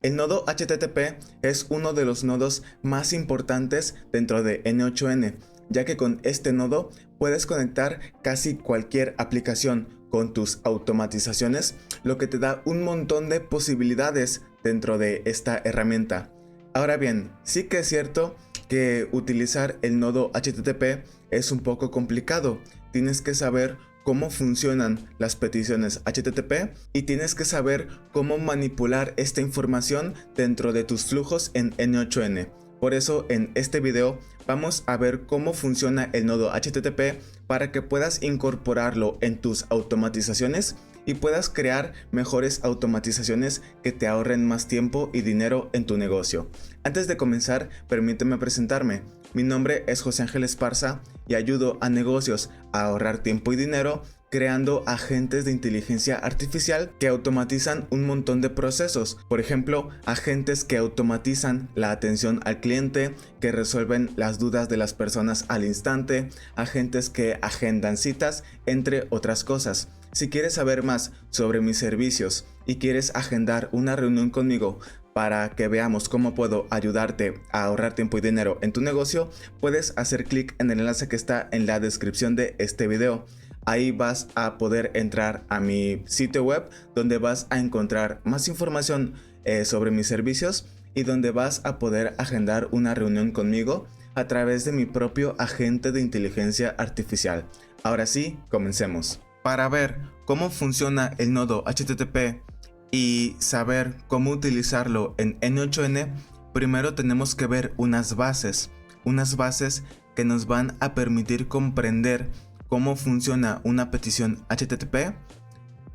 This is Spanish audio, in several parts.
El nodo HTTP es uno de los nodos más importantes dentro de N8N, ya que con este nodo puedes conectar casi cualquier aplicación con tus automatizaciones, lo que te da un montón de posibilidades dentro de esta herramienta. Ahora bien, sí que es cierto que utilizar el nodo HTTP es un poco complicado. Tienes que saber cómo funcionan las peticiones HTTP y tienes que saber cómo manipular esta información dentro de tus flujos en N8N. Por eso en este video vamos a ver cómo funciona el nodo HTTP para que puedas incorporarlo en tus automatizaciones y puedas crear mejores automatizaciones que te ahorren más tiempo y dinero en tu negocio. Antes de comenzar, permíteme presentarme. Mi nombre es José Ángel Esparza y ayudo a negocios a ahorrar tiempo y dinero creando agentes de inteligencia artificial que automatizan un montón de procesos. Por ejemplo, agentes que automatizan la atención al cliente, que resuelven las dudas de las personas al instante, agentes que agendan citas, entre otras cosas. Si quieres saber más sobre mis servicios y quieres agendar una reunión conmigo para que veamos cómo puedo ayudarte a ahorrar tiempo y dinero en tu negocio, puedes hacer clic en el enlace que está en la descripción de este video. Ahí vas a poder entrar a mi sitio web donde vas a encontrar más información sobre mis servicios y donde vas a poder agendar una reunión conmigo a través de mi propio agente de inteligencia artificial. Ahora sí, comencemos. Para ver cómo funciona el nodo HTTP y saber cómo utilizarlo en N8N, primero tenemos que ver unas bases que nos van a permitir comprender cómo funciona una petición HTTP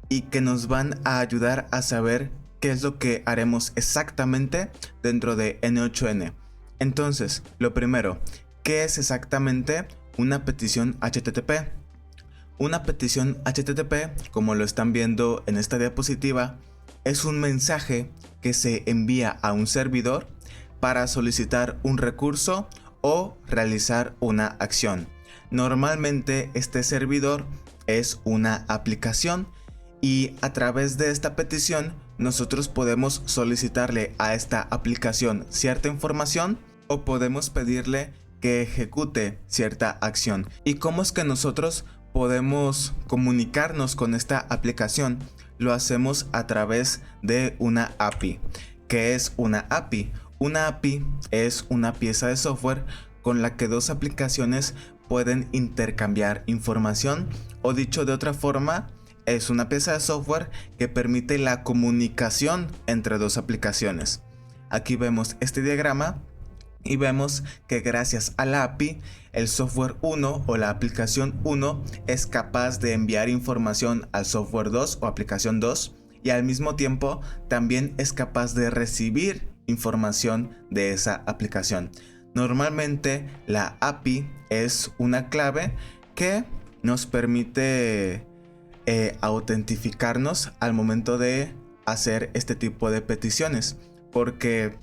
y que nos van a ayudar a saber qué es lo que haremos exactamente dentro de N8N. Entonces, lo primero, ¿qué es exactamente una petición HTTP? Una petición HTTP, como lo están viendo en esta diapositiva, es un mensaje que se envía a un servidor para solicitar un recurso o realizar una acción. Normalmente este servidor es una aplicación y a través de esta petición nosotros podemos solicitarle a esta aplicación cierta información o podemos pedirle que ejecute cierta acción. ¿Y cómo es que nosotros podemos comunicarnos con esta aplicación? Lo hacemos a través de una API. ¿Qué es una API? Una API es una pieza de software con la que dos aplicaciones pueden intercambiar información, o dicho de otra forma, es una pieza de software que permite la comunicación entre dos aplicaciones. Aquí vemos este diagrama y vemos que gracias a la API, el software 1 o la aplicación 1 es capaz de enviar información al software 2 o aplicación 2 y al mismo tiempo también es capaz de recibir información de esa aplicación. Normalmente la API es una clave que nos permite autentificarnos al momento de hacer este tipo de peticiones, porque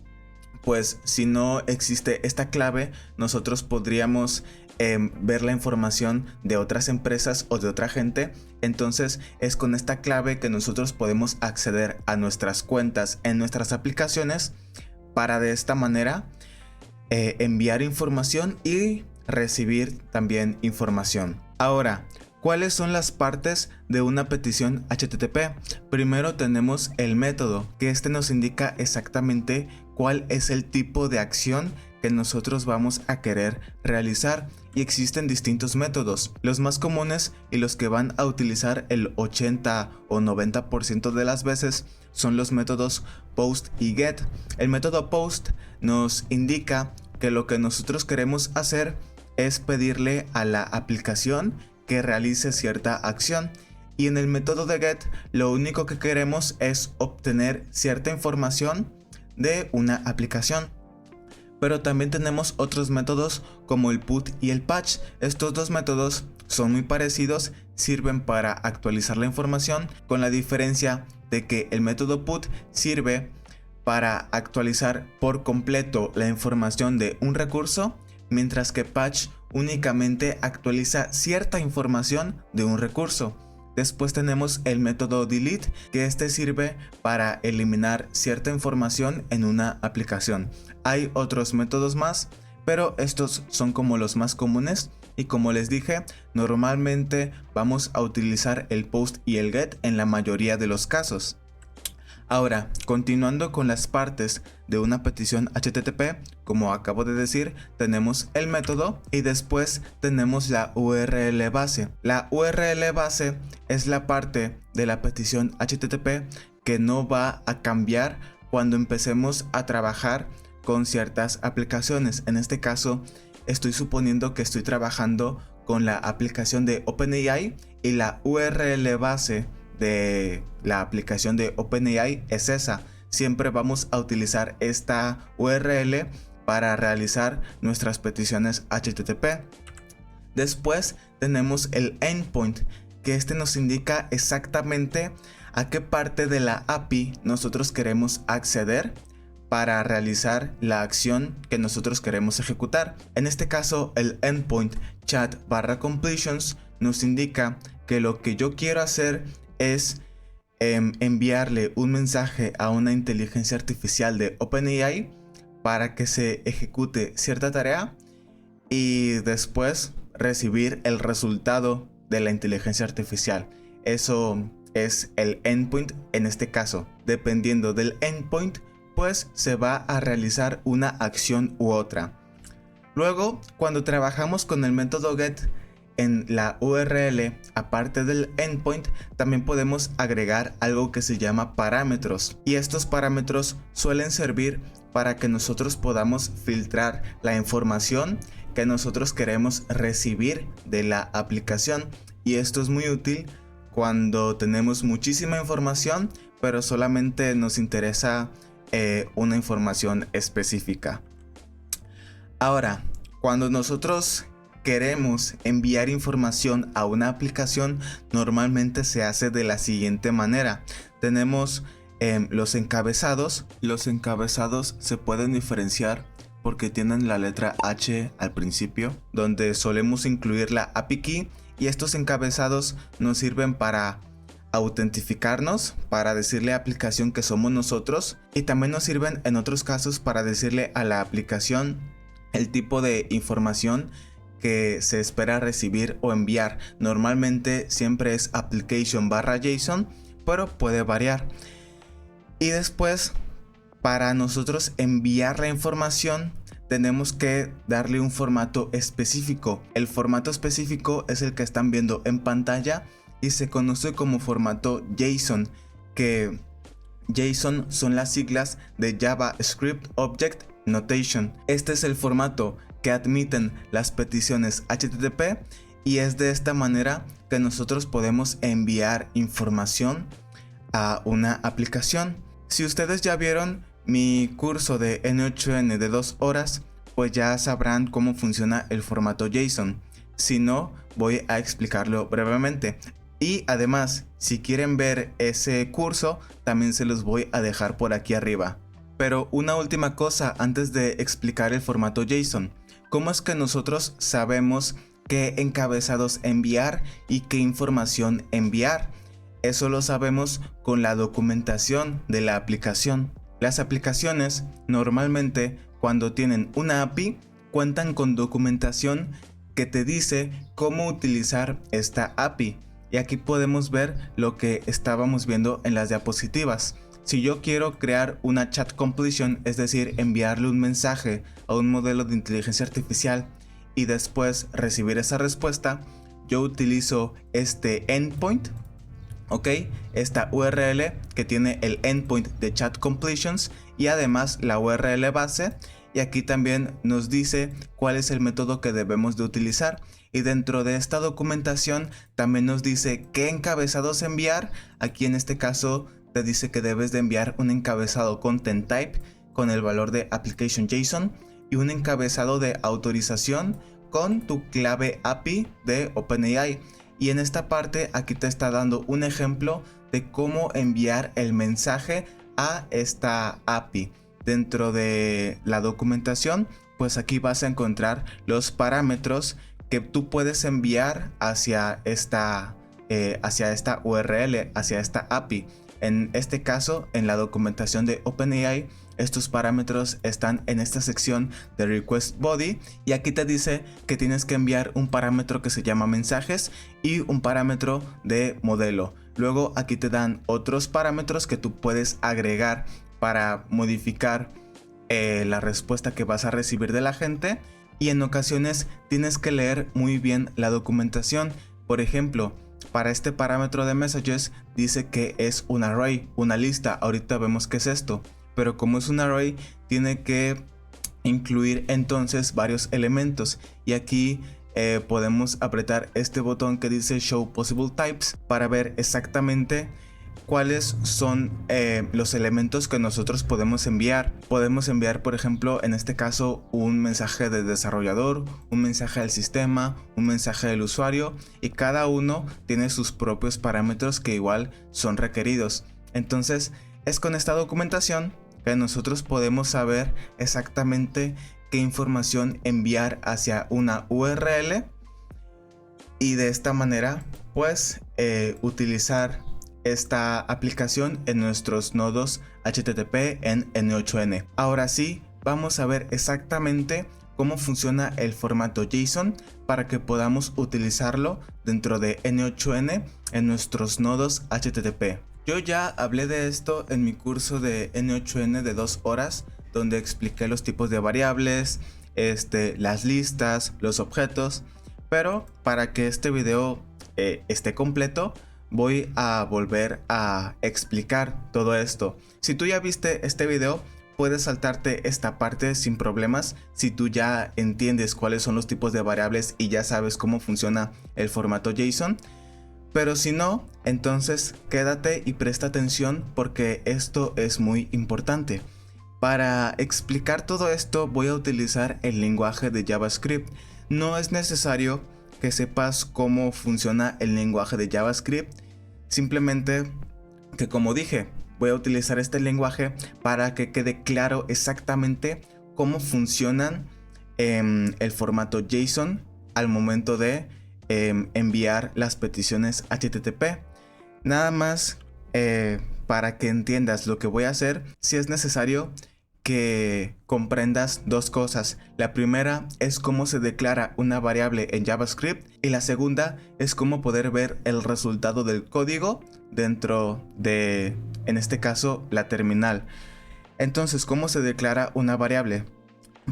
pues si no existe esta clave, nosotros podríamos ver la información de otras empresas o de otra gente. Entonces es con esta clave que nosotros podemos acceder a nuestras cuentas en nuestras aplicaciones para de esta manera enviar información y recibir también información. Ahora, ¿cuáles son las partes de una petición HTTP? Primero tenemos el método, que este nos indica exactamente cuál es el tipo de acción que nosotros vamos a querer realizar, y existen distintos métodos. Los más comunes y los que van a utilizar el 80 o 90% de las veces son los métodos POST y GET. El método POST nos indica que lo que nosotros queremos hacer es pedirle a la aplicación que realice cierta acción, y en el método de GET lo único que queremos es obtener cierta información de una aplicación. Pero también tenemos otros métodos como el PUT y el PATCH. Estos dos métodos son muy parecidos, sirven para actualizar la información, con la diferencia de que el método PUT sirve para actualizar por completo la información de un recurso, mientras que PATCH únicamente actualiza cierta información de un recurso. Después tenemos el método delete, que este sirve para eliminar cierta información en una aplicación. Hay otros métodos más, pero estos son como los más comunes. Y como les dije, normalmente vamos a utilizar el post y el get en la mayoría de los casos. Ahora, continuando con las partes de una petición HTTP, como acabo de decir, tenemos el método y después tenemos la URL base. La URL base es la parte de la petición HTTP que no va a cambiar cuando empecemos a trabajar con ciertas aplicaciones. En este caso, estoy suponiendo que estoy trabajando con la aplicación de OpenAI y la URL base de la aplicación de OpenAI es esa. Siempre vamos a utilizar esta URL para realizar nuestras peticiones HTTP. Después tenemos el endpoint, que este nos indica exactamente a qué parte de la API nosotros queremos acceder para realizar la acción que nosotros queremos ejecutar. En este caso, el endpoint chat/completions nos indica que lo que yo quiero hacer es enviarle un mensaje a una inteligencia artificial de OpenAI para que se ejecute cierta tarea y después recibir el resultado de la inteligencia artificial. Eso es el endpoint en este caso. Dependiendo del endpoint, pues se va a realizar una acción u otra. Luego, cuando trabajamos con el método get en la URL, aparte del endpoint, también podemos agregar algo que se llama parámetros. Y estos parámetros suelen servir para que nosotros podamos filtrar la información que nosotros queremos recibir de la aplicación. Y esto es muy útil cuando tenemos muchísima información, pero solamente nos interesa una información específica. Ahora, cuando nosotros queremos enviar información a una aplicación, normalmente se hace de la siguiente manera. Tenemos los encabezados. Los encabezados se pueden diferenciar porque tienen la letra H al principio, donde solemos incluir la API key, y estos encabezados nos sirven para autentificarnos, para decirle a la aplicación que somos nosotros, y también nos sirven en otros casos para decirle a la aplicación el tipo de información que se espera recibir o enviar. Normalmente siempre es application/JSON, pero puede variar. Y después, para nosotros enviar la información, tenemos que darle un formato específico. El formato específico es el que están viendo en pantalla y se conoce como formato JSON, que JSON son las siglas de JavaScript Object Notation. Este es el formato que admiten las peticiones HTTP y es de esta manera que nosotros podemos enviar información a una aplicación. Si ustedes ya vieron mi curso de N8N de 2 horas, pues ya sabrán cómo funciona el formato JSON. Si no, voy a explicarlo brevemente. Y además, si quieren ver ese curso, también se los voy a dejar por aquí arriba. Pero una última cosa antes de explicar el formato JSON. ¿Cómo es que nosotros sabemos qué encabezados enviar y qué información enviar? Eso lo sabemos con la documentación de la aplicación. Las aplicaciones normalmente, cuando tienen una API, cuentan con documentación que te dice cómo utilizar esta API. Y aquí podemos ver lo que estábamos viendo en las diapositivas. Si yo quiero crear una chat completion, es decir, enviarle un mensaje a un modelo de inteligencia artificial y después recibir esa respuesta, yo utilizo este endpoint, ¿ok? Esta URL que tiene el endpoint de chat completions y además la URL base. Y aquí también nos dice cuál es el método que debemos de utilizar. Y dentro de esta documentación también nos dice qué encabezados enviar. Aquí en este caso te dice que debes de enviar un encabezado content type con el valor de application JSON y un encabezado de autorización con tu clave API de OpenAI. Y en esta parte aquí te está dando un ejemplo de cómo enviar el mensaje a esta API. Dentro de la documentación, pues aquí vas a encontrar los parámetros que tú puedes enviar hacia esta hacia esta URL, hacia esta API. En este caso, en la documentación de OpenAI, estos parámetros están en esta sección de Request Body y aquí te dice que tienes que enviar un parámetro que se llama mensajes y un parámetro de modelo. Luego aquí te dan otros parámetros que tú puedes agregar para modificar la respuesta que vas a recibir de la gente, y en ocasiones tienes que leer muy bien la documentación. Por ejemplo, para este parámetro de messages dice que es un array, una lista. Ahorita vemos qué es esto, pero como es un array tiene que incluir entonces varios elementos, y aquí podemos apretar este botón que dice Show Possible Types para ver exactamente cuáles son los elementos que nosotros podemos enviar. Podemos enviar, por ejemplo, en este caso, un mensaje del desarrollador, un mensaje del sistema, un mensaje del usuario, y cada uno tiene sus propios parámetros que igual son requeridos. Entonces, es con esta documentación que nosotros podemos saber exactamente qué información enviar hacia una URL, y de esta manera pues utilizar esta aplicación en nuestros nodos HTTP en N8N. Ahora sí, vamos a ver exactamente cómo funciona el formato JSON para que podamos utilizarlo dentro de N8N en nuestros nodos HTTP. Yo ya hablé de esto en mi curso de N8N de 2 horas, donde expliqué los tipos de variables, las listas, los objetos, pero para que este video esté completo, voy a volver a explicar todo esto. Si tú ya viste este video, puedes saltarte esta parte sin problemas si tú ya entiendes cuáles son los tipos de variables y ya sabes cómo funciona el formato JSON. Pero si no, entonces quédate y presta atención porque esto es muy importante. Para explicar todo esto voy a utilizar el lenguaje de JavaScript. No es necesario que sepas cómo funciona el lenguaje de JavaScript, simplemente que, como dije, voy a utilizar este lenguaje para que quede claro exactamente cómo funcionan el formato JSON al momento de enviar las peticiones HTTP. Nada más para que entiendas lo que voy a hacer, si es necesario que comprendas dos cosas. La primera es cómo se declara una variable en JavaScript, y la segunda es cómo poder ver el resultado del código dentro de, en este caso, la terminal. Entonces, ¿cómo se declara una variable?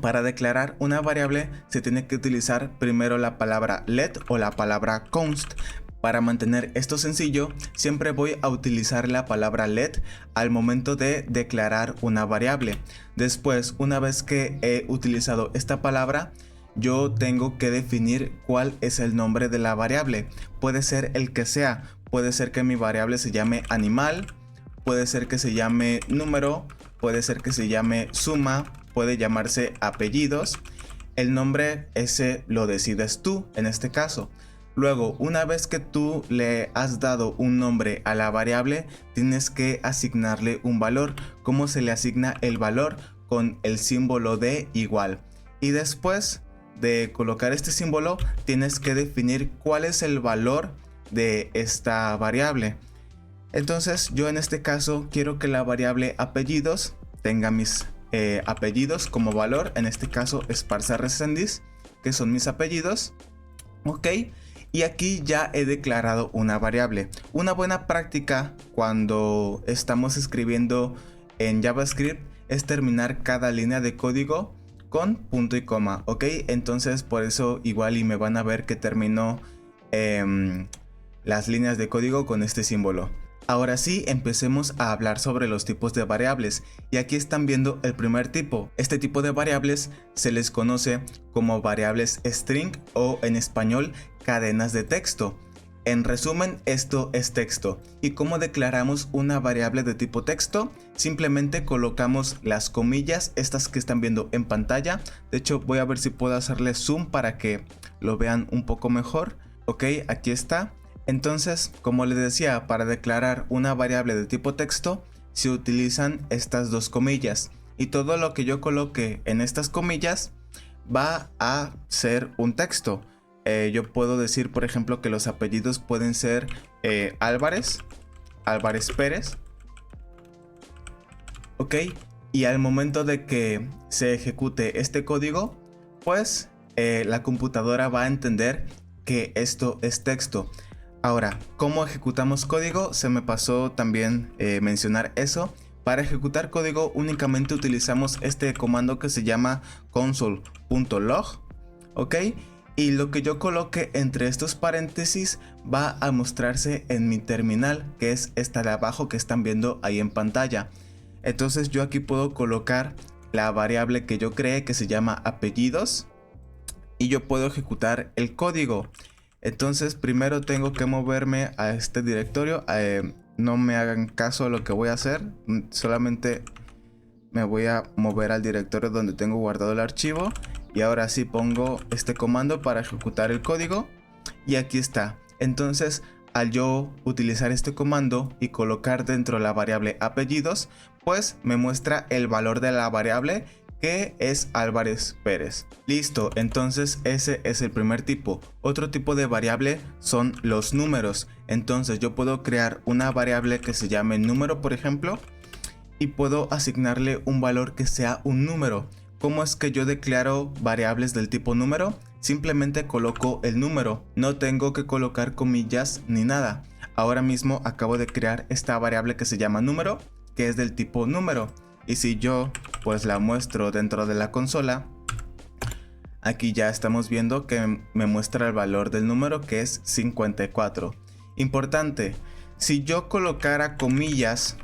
Para declarar una variable se tiene que utilizar primero la palabra let o la palabra const. Para mantener esto sencillo, siempre voy a utilizar la palabra let al momento de declarar una variable. Después, una vez que he utilizado esta palabra, yo tengo que definir cuál es el nombre de la variable. Puede ser el que sea, puede ser que mi variable se llame animal, puede ser que se llame número, puede ser que se llame suma, puede llamarse apellidos. El nombre ese lo decides tú en este caso. Luego, una vez que tú le has dado un nombre a la variable, tienes que asignarle un valor. ¿Cómo se le asigna el valor? Con el símbolo de igual. Y después de colocar este símbolo, tienes que definir cuál es el valor de esta variable. Entonces, yo en este caso quiero que la variable apellidos tenga mis apellidos como valor. En este caso, Esparza Reséndiz, que son mis apellidos. Ok. Y aquí ya he declarado una variable. Una buena práctica cuando estamos escribiendo en JavaScript es terminar cada línea de código con punto y coma, ¿ok? Entonces por eso igual y me van a ver que termino las líneas de código con este símbolo. Ahora sí, empecemos a hablar sobre los tipos de variables, y aquí están viendo el primer tipo. Este tipo de variables se les conoce como variables string, o en español, cadenas de texto. En resumen, esto es texto. ¿Y cómo declaramos una variable de tipo texto? Simplemente colocamos las comillas, estas que están viendo en pantalla. De hecho, voy a ver si puedo hacerle zoom para que lo vean un poco mejor. Ok, aquí está. Entonces, como les decía, para declarar una variable de tipo texto se utilizan estas dos comillas, y todo lo que yo coloque en estas comillas va a ser un texto. yo puedo decir, por ejemplo, que los apellidos pueden ser Álvarez, Álvarez Pérez, ok, y al momento de que se ejecute este código, pues la computadora va a entender que esto es texto. Ahora, ¿cómo ejecutamos código? Se me pasó también mencionar eso. Para ejecutar código únicamente utilizamos este comando que se llama console.log, ok, y lo que yo coloque entre estos paréntesis va a mostrarse en mi terminal, que es esta de abajo que están viendo ahí en pantalla. Entonces yo aquí puedo colocar la variable que yo creé, que se llama apellidos, y yo puedo ejecutar el código. Entonces primero tengo que moverme a este directorio. No me hagan caso a lo que voy a hacer, solamente me voy a mover al directorio donde tengo guardado el archivo, y ahora sí pongo este comando para ejecutar el código, y aquí está. Entonces al yo utilizar este comando y colocar dentro la variable apellidos, pues me muestra el valor de la variable, que es Álvarez Pérez. Listo, entonces ese es el primer tipo. Otro tipo de variable son los números. Entonces yo puedo crear una variable que se llame número, por ejemplo, y puedo asignarle un valor que sea un número. ¿Cómo es que yo declaro variables del tipo número? Simplemente coloco el número, no tengo que colocar comillas ni nada. Ahora mismo acabo de crear esta variable que se llama número, que es del tipo número. Y si yo pues la muestro dentro de la consola, aquí ya estamos viendo que me muestra el valor del número, que es 54. Importante, si yo colocara comillas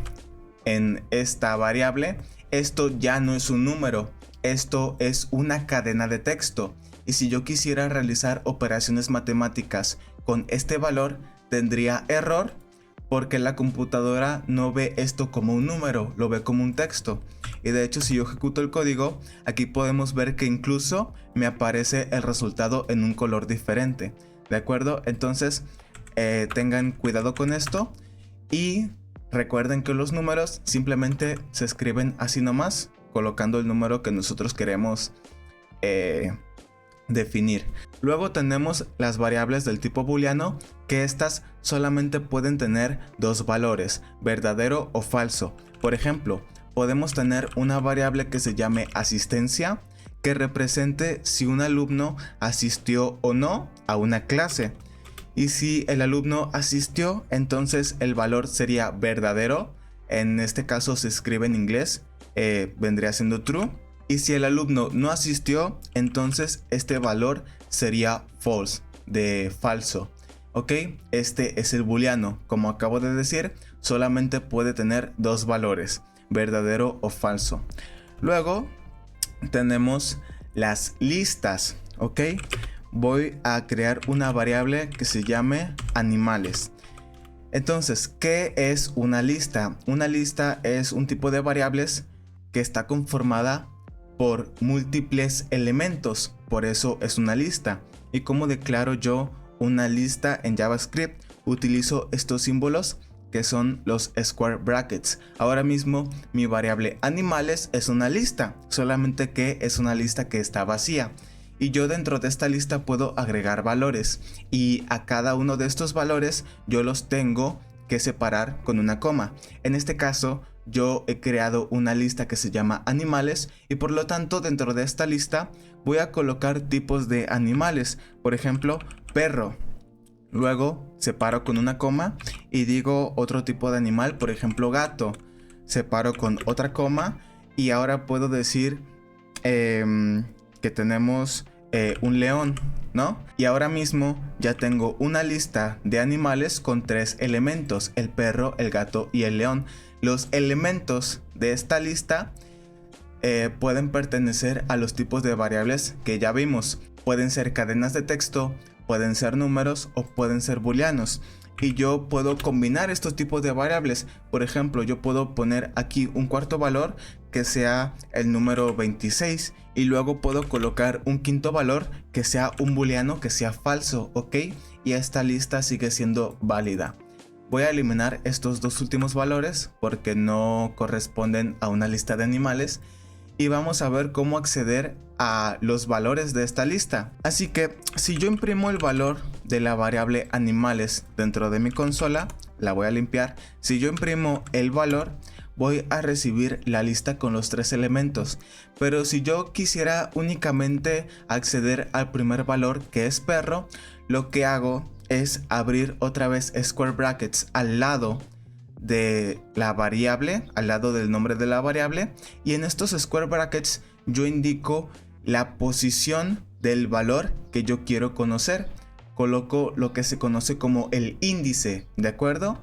en esta variable, esto ya no es un número, esto es una cadena de texto. Y si yo quisiera realizar operaciones matemáticas con este valor, tendría error, porque la computadora no ve esto como un número, lo ve como un texto. Y de hecho, si yo ejecuto el código, aquí podemos ver que incluso me aparece el resultado en un color diferente. ¿De acuerdo? Entonces, tengan cuidado con esto. Y recuerden que los números simplemente se escriben así nomás, colocando el número que nosotros queremos definir. Luego tenemos las variables del tipo booleano, que estas solamente pueden tener dos valores, verdadero o falso. Por ejemplo, podemos tener una variable que se llame asistencia, que represente si un alumno asistió o no a una clase. Y si el alumno asistió, entonces el valor sería verdadero. En este caso se escribe en inglés, vendría siendo true. Y si el alumno no asistió, entonces este valor sería false, de falso. Ok, este es el booleano. Como acabo de decir, solamente puede tener dos valores, verdadero o falso. Luego tenemos las listas. Ok, voy a crear una variable que se llame animales. Entonces, ¿qué es una lista? Una lista es un tipo de variables que está conformada por múltiples elementos, por eso es una lista. ¿Y cómo declaro yo una lista en JavaScript? Utilizo estos símbolos que son los square brackets. Ahora mismo mi variable animales es una lista, solamente que es una lista que está vacía. Y yo dentro de esta lista puedo agregar valores, y a cada uno de estos valores yo los tengo que separar con una coma. En este caso yo he creado una lista que se llama animales, y por lo tanto dentro de esta lista voy a colocar tipos de animales. Por ejemplo, perro. Luego separo con una coma y digo otro tipo de animal, por ejemplo gato. Separo con otra coma y ahora puedo decir que tenemos un león, ¿no? Y ahora mismo ya tengo una lista de animales con 3 elementos: el perro, el gato y el león. Los elementos de esta lista pueden pertenecer a los tipos de variables que ya vimos. Pueden ser cadenas de texto, pueden ser números o pueden ser booleanos. Y yo puedo combinar estos tipos de variables. Por ejemplo, yo puedo poner aquí un cuarto valor que sea el número 26, y luego puedo colocar un quinto valor que sea un booleano que sea falso, ¿ok? Y esta lista sigue siendo válida. Voy a eliminar estos dos últimos valores porque no corresponden a una lista de animales, y vamos a ver cómo acceder a los valores de esta lista. Así que si yo imprimo el valor de la variable animales dentro de mi consola, la voy a limpiar. Si yo imprimo el valor, voy a recibir la lista con los 3 elementos. Pero si yo quisiera únicamente acceder al primer valor, que es perro, lo que hago es abrir otra vez square brackets al lado de la variable, al lado del nombre de la variable, y en estos square brackets yo indico la posición del valor que yo quiero conocer. Coloco lo que se conoce como el índice, ¿de acuerdo?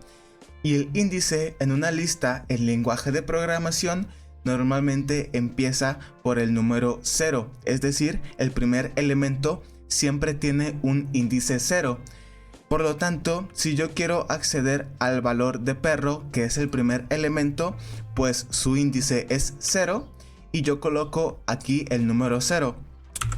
Y el índice en una lista en lenguaje de programación normalmente empieza por el número 0, es decir, el primer elemento siempre tiene un índice 0. Por lo tanto, si yo quiero acceder al valor de perro, que es el primer elemento, pues su índice es 0 y yo coloco aquí el número 0.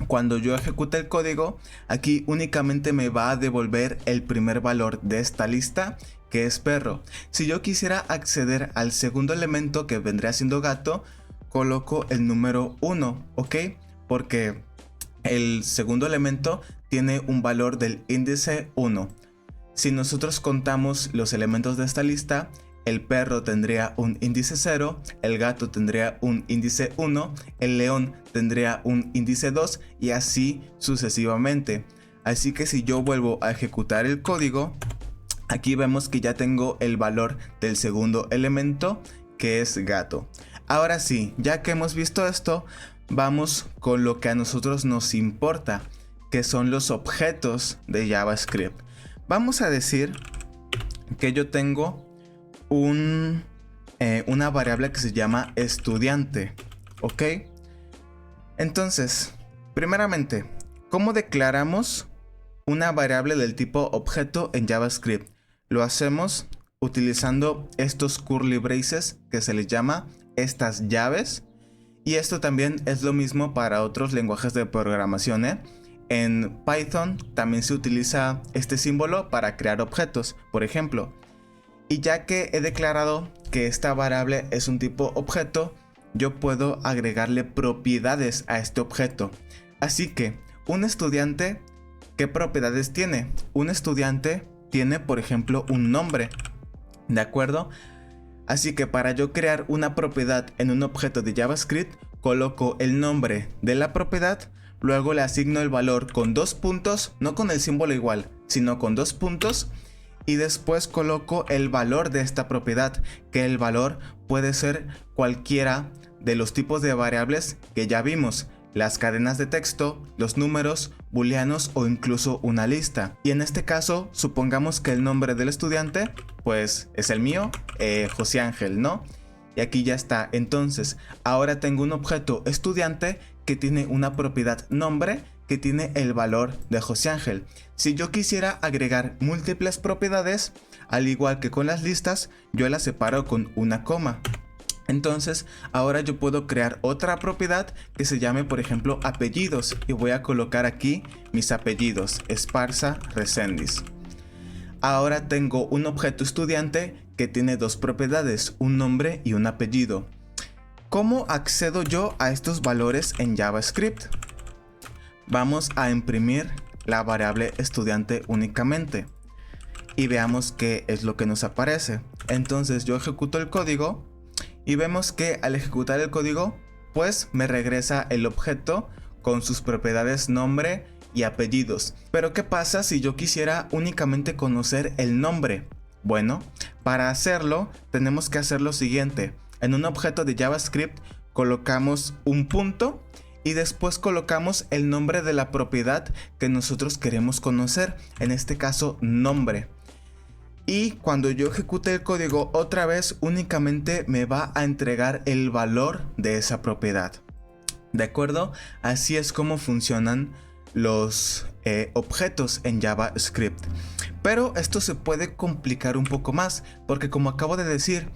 Cuando yo ejecute el código, aquí únicamente me va a devolver el primer valor de esta lista, que es perro. Si yo quisiera acceder al segundo elemento, que vendría siendo gato, coloco el número 1, ¿ok? Porque el segundo elemento tiene un valor del índice 1. Si nosotros contamos los elementos de esta lista, el perro tendría un índice 0, el gato tendría un índice 1, el león tendría un índice 2 y así sucesivamente. Así que si yo vuelvo a ejecutar el código, aquí vemos que ya tengo el valor del segundo elemento, que es gato. Ahora sí, ya que hemos visto esto, vamos con lo que a nosotros nos importa, que son los objetos de JavaScript. Vamos a decir que yo tengo una variable que se llama estudiante, ¿ok? Entonces, primeramente, ¿cómo declaramos una variable del tipo objeto en JavaScript? Lo hacemos utilizando estos curly braces que se les llama estas llaves, y esto también es lo mismo para otros lenguajes de programación, ¿eh? En Python también se utiliza este símbolo para crear objetos, por ejemplo. Y ya que he declarado que esta variable es un tipo objeto, yo puedo agregarle propiedades a este objeto. Así que, un estudiante, ¿qué propiedades tiene? Un estudiante tiene, por ejemplo, un nombre, ¿de acuerdo? Así que para yo crear una propiedad en un objeto de JavaScript, coloco el nombre de la propiedad, luego le asigno el valor con 2 puntos, no con el símbolo igual, sino con 2 puntos, y después coloco el valor de esta propiedad, que el valor puede ser cualquiera de los tipos de variables que ya vimos, las cadenas de texto, los números, booleanos o incluso una lista. Y en este caso, supongamos que el nombre del estudiante, pues es el mío, José Ángel, ¿no? Y aquí ya está. Entonces, ahora tengo un objeto estudiante que tiene una propiedad nombre que tiene el valor de José Ángel. Si yo quisiera agregar múltiples propiedades, al igual que con las listas, yo las separo con una coma. Entonces, ahora yo puedo crear otra propiedad que se llame, por ejemplo, apellidos, y voy a colocar aquí mis apellidos, Esparza Reséndiz. Ahora tengo un objeto estudiante que tiene 2 propiedades, un nombre y un apellido. ¿Cómo accedo yo a estos valores en JavaScript? Vamos a imprimir la variable estudiante únicamente y veamos qué es lo que nos aparece. Entonces yo ejecuto el código y vemos que al ejecutar el código, pues me regresa el objeto con sus propiedades nombre y apellidos. Pero ¿qué pasa si yo quisiera únicamente conocer el nombre? Bueno, para hacerlo tenemos que hacer lo siguiente. En un objeto de JavaScript colocamos un punto y después colocamos el nombre de la propiedad que nosotros queremos conocer, en este caso nombre. Y cuando yo ejecute el código otra vez únicamente me va a entregar el valor de esa propiedad. ¿De acuerdo? Así es como funcionan los objetos en JavaScript. Pero esto se puede complicar un poco más porque, como acabo de decir,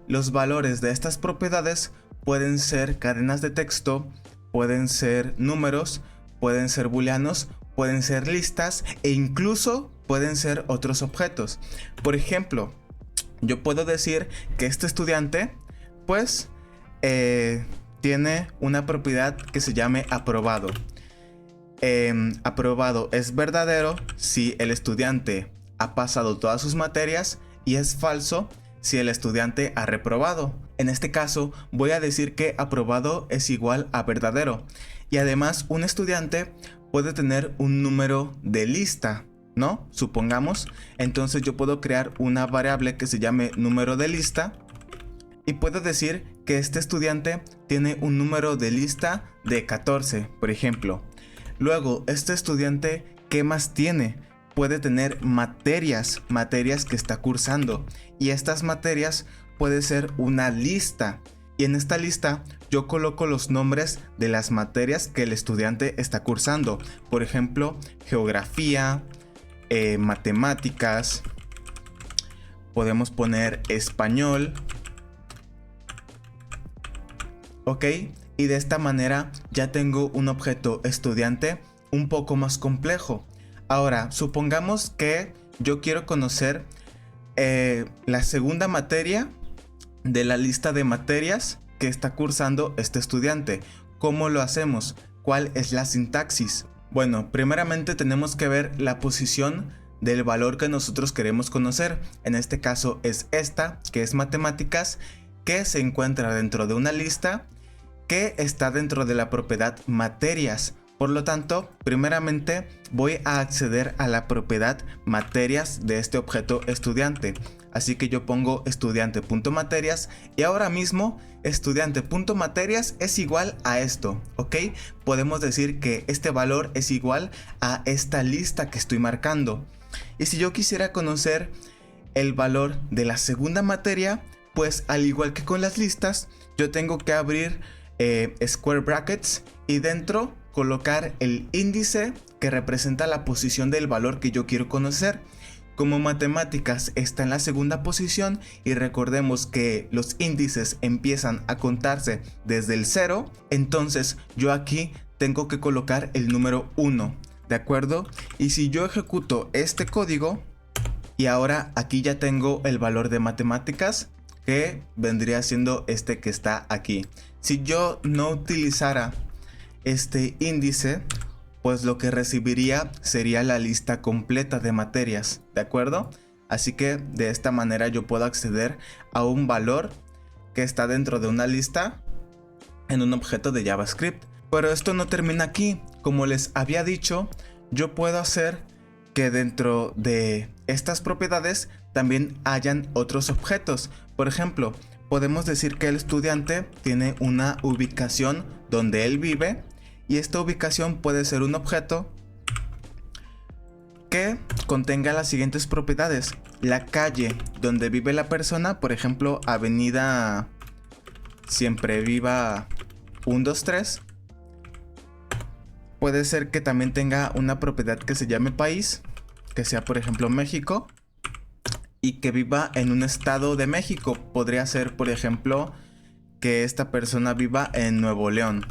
los valores de estas propiedades pueden ser cadenas de texto, pueden ser números, pueden ser booleanos, pueden ser listas e incluso pueden ser otros objetos. Por ejemplo, yo puedo decir que este estudiante pues tiene una propiedad que se llame aprobado. Aprobado es verdadero si el estudiante ha pasado todas sus materias y es falso si el estudiante ha reprobado. En este caso voy a decir que aprobado es igual a verdadero. Y además un estudiante puede tener un número de lista, ¿no? Supongamos. Entonces yo puedo crear una variable que se llame número de lista y puedo decir que este estudiante tiene un número de lista de 14, por ejemplo. Luego, este estudiante, ¿qué más tiene? Puede tener materias que está cursando, y estas materias puede ser una lista, y en esta lista yo coloco los nombres de las materias que el estudiante está cursando. Por ejemplo, geografía, matemáticas, podemos poner español, ¿ok? Y de esta manera ya tengo un objeto estudiante un poco más complejo. Ahora, supongamos que yo quiero conocer la segunda materia de la lista de materias que está cursando este estudiante. ¿Cómo lo hacemos? ¿Cuál es la sintaxis? Bueno, primeramente tenemos que ver la posición del valor que nosotros queremos conocer. En este caso es esta, que es matemáticas, que se encuentra dentro de una lista que está dentro de la propiedad materias. Por lo tanto, primeramente voy a acceder a la propiedad materias de este objeto estudiante. Así que yo pongo estudiante.materias y ahora mismo estudiante.materias es igual a esto, ¿ok? Podemos decir que este valor es igual a esta lista que estoy marcando. Y si yo quisiera conocer el valor de la segunda materia, pues al igual que con las listas, yo tengo que abrir square brackets y dentro colocar el índice que representa la posición del valor que yo quiero conocer. Como matemáticas está en la segunda posición y recordemos que los índices empiezan a contarse desde el 0, entonces yo aquí tengo que colocar el número 1, ¿de acuerdo? Y si yo ejecuto este código y ahora aquí ya tengo el valor de matemáticas, que vendría siendo este que está aquí. Si yo no utilizara este índice, pues lo que recibiría sería la lista completa de materias, ¿de acuerdo? Así que de esta manera yo puedo acceder a un valor que está dentro de una lista en un objeto de JavaScript. Pero esto no termina aquí. Como les había dicho, yo puedo hacer que dentro de estas propiedades también hayan otros objetos. Por ejemplo, podemos decir que el estudiante tiene una ubicación donde él vive y esta ubicación puede ser un objeto que contenga las siguientes propiedades: la calle donde vive la persona, por ejemplo, avenida Siempre Viva 123. Puede ser que también tenga una propiedad que se llame país, que sea por ejemplo México, y que viva en un estado de México. Podría ser por ejemplo que esta persona viva en Nuevo León.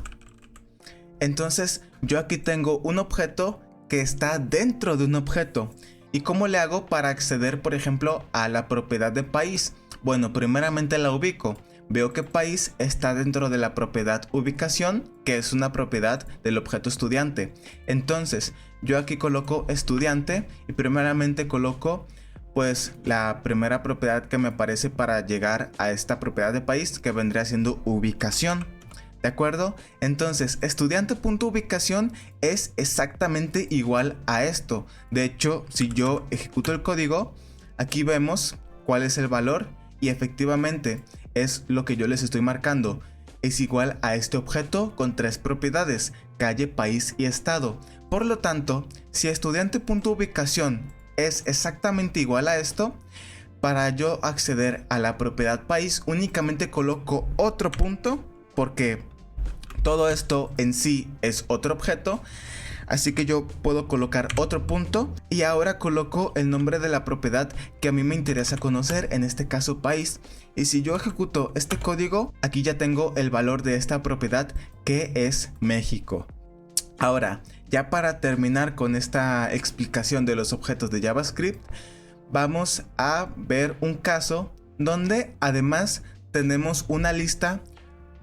Entonces yo aquí tengo un objeto que está dentro de un objeto. ¿Y cómo le hago para acceder por ejemplo a la propiedad de país? Bueno, primeramente la ubico. Veo que país está dentro de la propiedad ubicación, que es una propiedad del objeto estudiante. Entonces yo aquí coloco estudiante y primeramente coloco pues la primera propiedad que me aparece para llegar a esta propiedad de país, que vendría siendo ubicación. ¿De acuerdo? Entonces estudiante.ubicación es exactamente igual a esto. De hecho, si yo ejecuto el código, aquí vemos cuál es el valor y efectivamente es lo que yo les estoy marcando. Es igual a este objeto con tres propiedades: calle, país y estado. Por lo tanto, si estudiante.ubicación es exactamente igual a esto, para yo acceder a la propiedad país únicamente coloco otro punto, porque todo esto en sí es otro objeto. Así que yo puedo colocar otro punto y ahora coloco el nombre de la propiedad que a mí me interesa conocer, en este caso país. Y si yo ejecuto este código, aquí ya tengo el valor de esta propiedad, que es México. Ahora, ya para terminar con esta explicación de los objetos de JavaScript, vamos a ver un caso donde además tenemos una lista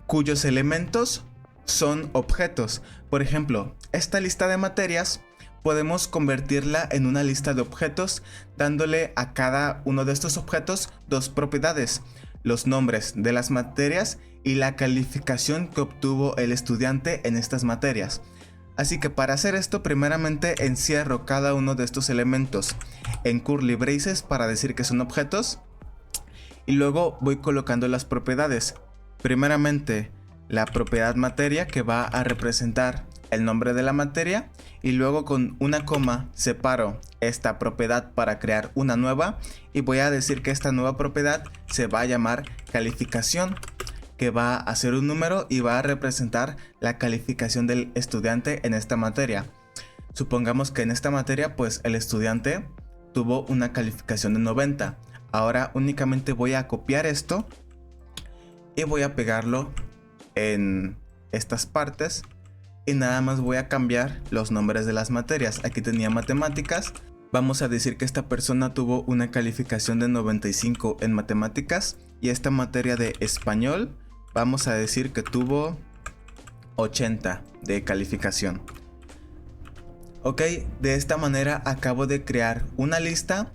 cuyos elementos son objetos. Por ejemplo, esta lista de materias podemos convertirla en una lista de objetos dándole a cada uno de estos objetos dos propiedades: los nombres de las materias y la calificación que obtuvo el estudiante en estas materias. Así que para hacer esto, primeramente encierro cada uno de estos elementos en curly braces para decir que son objetos, y luego voy colocando las propiedades. Primeramente la propiedad materia, que va a representar el nombre de la materia, y luego con una coma separo esta propiedad para crear una nueva, y voy a decir que esta nueva propiedad se va a llamar calificación, que va a ser un número y va a representar la calificación del estudiante en esta materia. Supongamos que en esta materia pues el estudiante tuvo una calificación de 90. Ahora únicamente voy a copiar esto y voy a pegarlo en estas partes, y nada más voy a cambiar los nombres de las materias. Aquí tenía matemáticas. Vamos a decir que esta persona tuvo una calificación de 95 en matemáticas, y esta materia de español vamos a decir que tuvo 80 de calificación. Ok, de esta manera acabo de crear una lista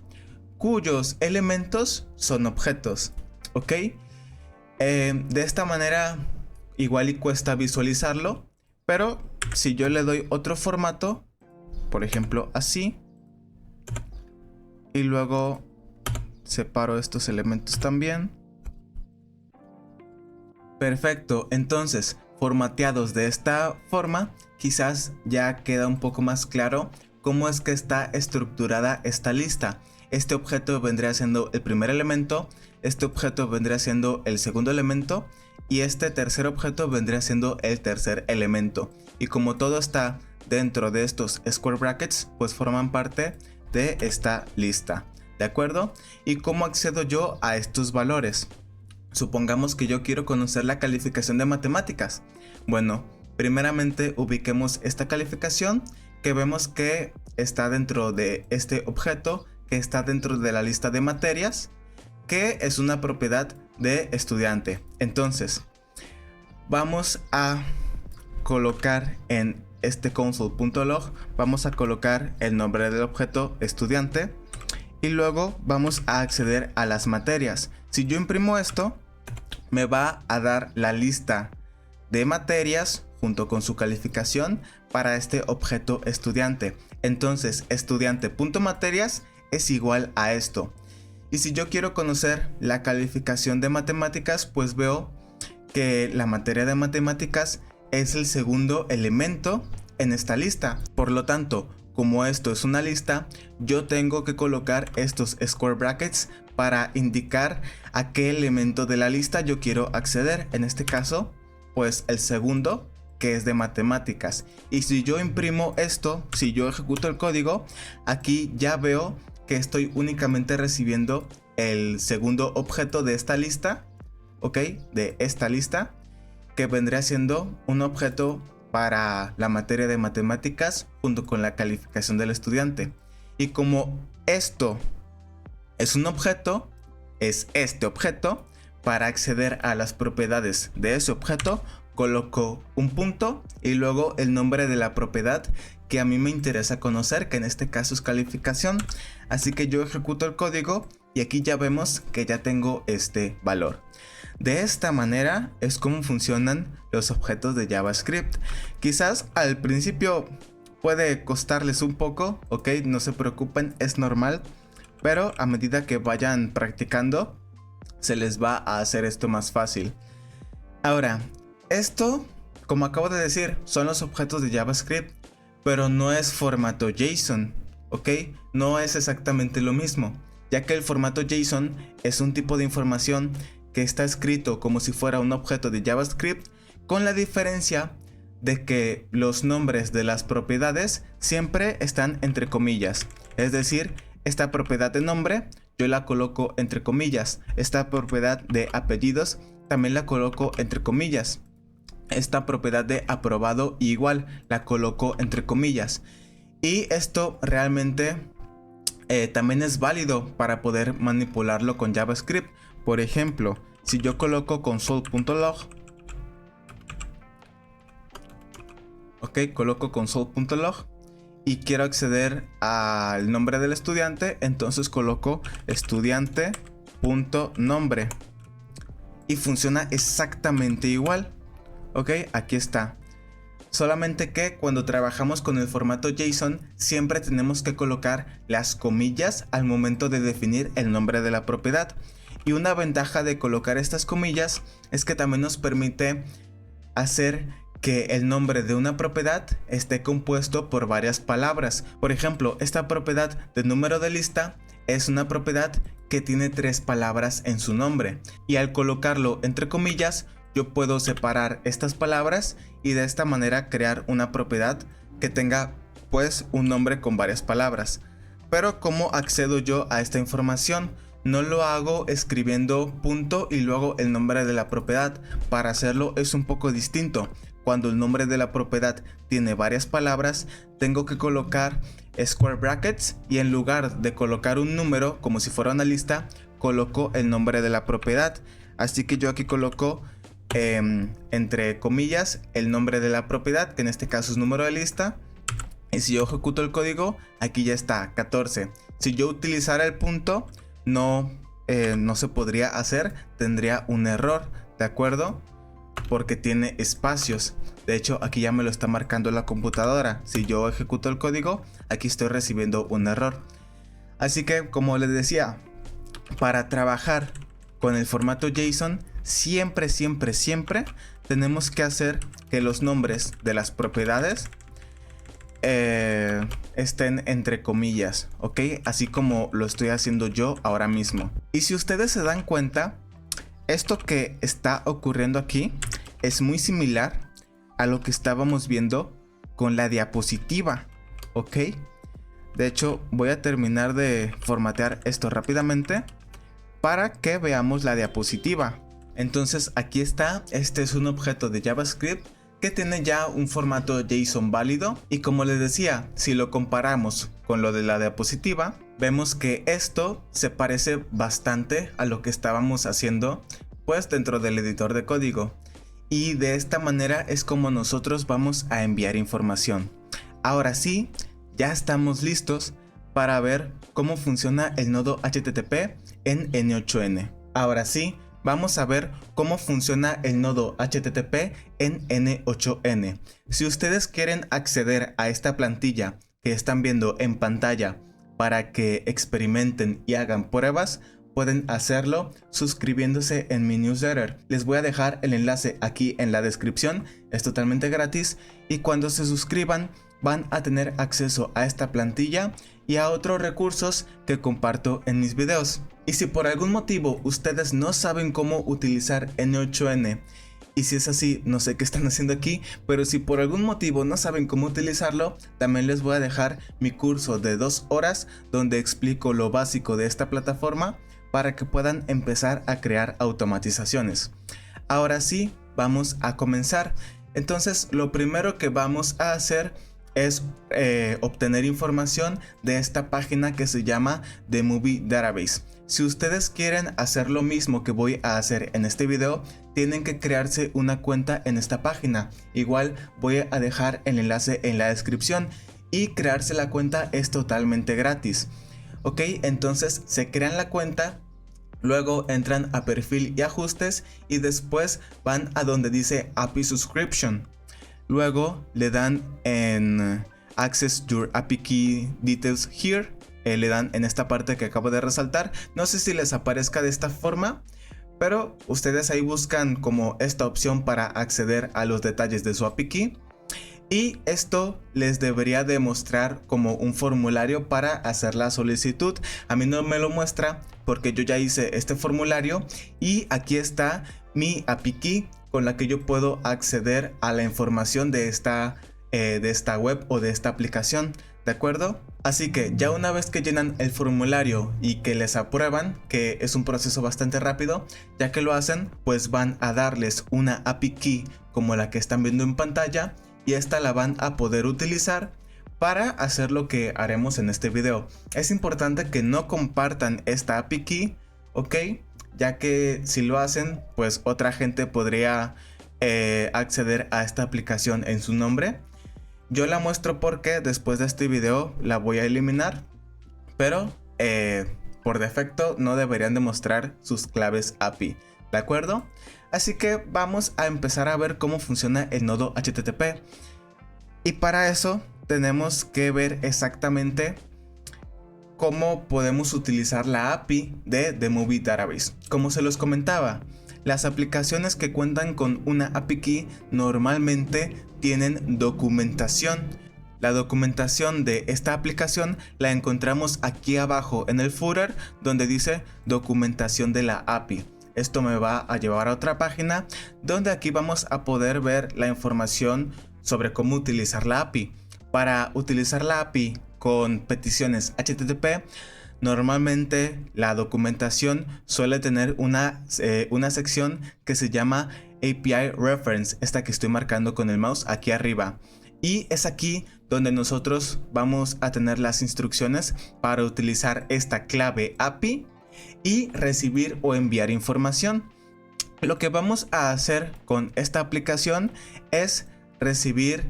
cuyos elementos son objetos. Ok, de esta manera igual y cuesta visualizarlo, pero si yo le doy otro formato, por ejemplo así, y luego separo estos elementos también. Perfecto, entonces formateados de esta forma, quizás ya queda un poco más claro cómo es que está estructurada esta lista. Este objeto vendría siendo el primer elemento, este objeto vendría siendo el segundo elemento, y este tercer objeto vendría siendo el tercer elemento. Y como todo está dentro de estos square brackets, pues forman parte de esta lista, ¿de acuerdo? ¿Y cómo accedo yo a estos valores? Supongamos que yo quiero conocer la calificación de matemáticas. Bueno, primeramente ubiquemos esta calificación, que vemos que está dentro de este objeto, que está dentro de la lista de materias, que es una propiedad de estudiante. Entonces, vamos a colocar en este console.log, vamos a colocar el nombre del objeto estudiante, y luego vamos a acceder a las materias. Si yo imprimo esto, me va a dar la lista de materias junto con su calificación para este objeto estudiante. Entonces, estudiante.materias es igual a esto. Y si yo quiero conocer la calificación de matemáticas, pues veo que la materia de matemáticas es el segundo elemento en esta lista. Por lo tanto, como esto es una lista, yo tengo que colocar estos square brackets para indicar a qué elemento de la lista yo quiero acceder. En este caso, pues el segundo, que es de matemáticas. Y si yo imprimo esto, si yo ejecuto el código, aquí ya veo que estoy únicamente recibiendo el segundo objeto de esta lista, ok, de esta lista, que vendría siendo un objeto para la materia de matemáticas junto con la calificación del estudiante. Y como esto es un objeto, es este objeto, para acceder a las propiedades de ese objeto, coloco un punto y luego el nombre de la propiedad que a mí me interesa conocer, que en este caso es calificación. Así que yo ejecuto el código y aquí ya vemos que ya tengo este valor. De esta manera es como funcionan los objetos de JavaScript. Quizás al principio puede costarles un poco, ok, no se preocupen, es normal, pero a medida que vayan practicando se les va a hacer esto más fácil. Ahora, esto, como acabo de decir, son los objetos de JavaScript, pero no es formato JSON, ok, no es exactamente lo mismo, ya que el formato JSON es un tipo de información que está escrito como si fuera un objeto de JavaScript, con la diferencia de que los nombres de las propiedades siempre están entre comillas. Es decir, esta propiedad de nombre yo la coloco entre comillas, esta propiedad de apellidos también la coloco entre comillas, esta propiedad de aprobado igual la coloco entre comillas. Y esto realmente también es válido para poder manipularlo con JavaScript. Por ejemplo, si yo coloco console.log Ok, coloco console.log y quiero acceder al nombre del estudiante, entonces coloco estudiante.nombre y funciona exactamente igual. Ok, aquí está. Solamente que cuando trabajamos con el formato JSON siempre tenemos que colocar las comillas al momento de definir el nombre de la propiedad. Y una ventaja de colocar estas comillas es que también nos permite hacer que el nombre de una propiedad esté compuesto por varias palabras. Por ejemplo, esta propiedad de número de lista es una propiedad que tiene 3 palabras en su nombre. Y al colocarlo entre comillas, yo puedo separar estas palabras y de esta manera crear una propiedad que tenga pues un nombre con varias palabras. Pero ¿cómo accedo yo a esta información? No lo hago escribiendo punto y luego el nombre de la propiedad. Para hacerlo es un poco distinto. Cuando el nombre de la propiedad tiene varias palabras, tengo que colocar square brackets y en lugar de colocar un número como si fuera una lista, coloco el nombre de la propiedad. Así que yo aquí coloco entre comillas el nombre de la propiedad, que en este caso es número de lista. Y si yo ejecuto el código, aquí ya está 14. Si yo utilizara el punto, no se podría hacer, tendría un error, ¿de acuerdo? Porque tiene espacios. De hecho, aquí ya me lo está marcando la computadora. Si yo ejecuto el código, aquí estoy recibiendo un error. Así que, como les decía, para trabajar con el formato JSON, siempre tenemos que hacer que los nombres de las propiedades estén entre comillas, ¿ok? Así como lo estoy haciendo yo ahora mismo. Y si ustedes se dan cuenta, esto que está ocurriendo aquí es muy similar a lo que estábamos viendo con la diapositiva, ¿ok? De hecho, voy a terminar de formatear esto rápidamente para que veamos la diapositiva. Entonces aquí está, este es un objeto de JavaScript que tiene ya un formato JSON válido y como les decía, si lo comparamos con lo de la diapositiva, vemos que esto se parece bastante a lo que estábamos haciendo pues dentro del editor de código y de esta manera es como nosotros vamos a enviar información. Ahora sí, ya estamos listos para ver cómo funciona el nodo HTTP en N8N. Ahora sí, vamos a ver cómo funciona el nodo HTTP en N8N. Si ustedes quieren acceder a esta plantilla que están viendo en pantalla para que experimenten y hagan pruebas, pueden hacerlo suscribiéndose en mi newsletter. Les voy a dejar el enlace aquí en la descripción, es totalmente gratis y cuando se suscriban van a tener acceso a esta plantilla y a otros recursos que comparto en mis videos. Y si por algún motivo ustedes no saben cómo utilizar N8N, y si es así, no sé qué están haciendo aquí, pero si por algún motivo no saben cómo utilizarlo, también les voy a dejar mi curso de 2 horas donde explico lo básico de esta plataforma para que puedan empezar a crear automatizaciones. Ahora sí, vamos a comenzar. Entonces, lo primero que vamos a hacer es obtener información de esta página que se llama The Movie Database. Si ustedes quieren hacer lo mismo que voy a hacer en este video, tienen que crearse una cuenta en esta página. Igual voy a dejar el enlace en la descripción y crearse la cuenta es totalmente gratis. Ok, entonces se crean la cuenta, luego entran a perfil y ajustes y después van a donde dice API Subscription. Luego le dan en Access Your API Key Details Here. Le dan en esta parte que acabo de resaltar. No sé si les aparezca de esta forma, pero ustedes ahí buscan como esta opción para acceder a los detalles de su API Key. Y esto les debería demostrar como un formulario para hacer la solicitud. A mí no me lo muestra porque yo ya hice este formulario y aquí está mi API Key con la que yo puedo acceder a la información de esta web o de esta aplicación, ¿de acuerdo? Así que ya una vez que llenan el formulario y que les aprueban, que es un proceso bastante rápido, ya que lo hacen, pues van a darles una API Key como la que están viendo en pantalla y esta la van a poder utilizar para hacer lo que haremos en este video. Es importante que no compartan esta API Key, ¿ok? Ya que si lo hacen, pues otra gente podría acceder a esta aplicación en su nombre. Yo la muestro porque después de este video la voy a eliminar, pero por defecto no deberían de mostrar sus claves API, ¿de acuerdo? Así que vamos a empezar a ver cómo funciona el nodo HTTP. Y para eso tenemos que ver exactamente cómo podemos utilizar la API de The Movie Database. Como se los comentaba, las aplicaciones que cuentan con una API Key normalmente tienen documentación. La documentación de esta aplicación la encontramos aquí abajo en el footer, donde dice documentación de la API. Esto me va a llevar a otra página donde aquí vamos a poder ver la información sobre cómo utilizar la API. Para utilizar la API con peticiones HTTP, normalmente la documentación suele tener una sección que se llama API Reference, esta que estoy marcando con el mouse aquí arriba. Y es aquí donde nosotros vamos a tener las instrucciones para utilizar esta clave API y recibir o enviar información. Lo que vamos a hacer con esta aplicación es recibir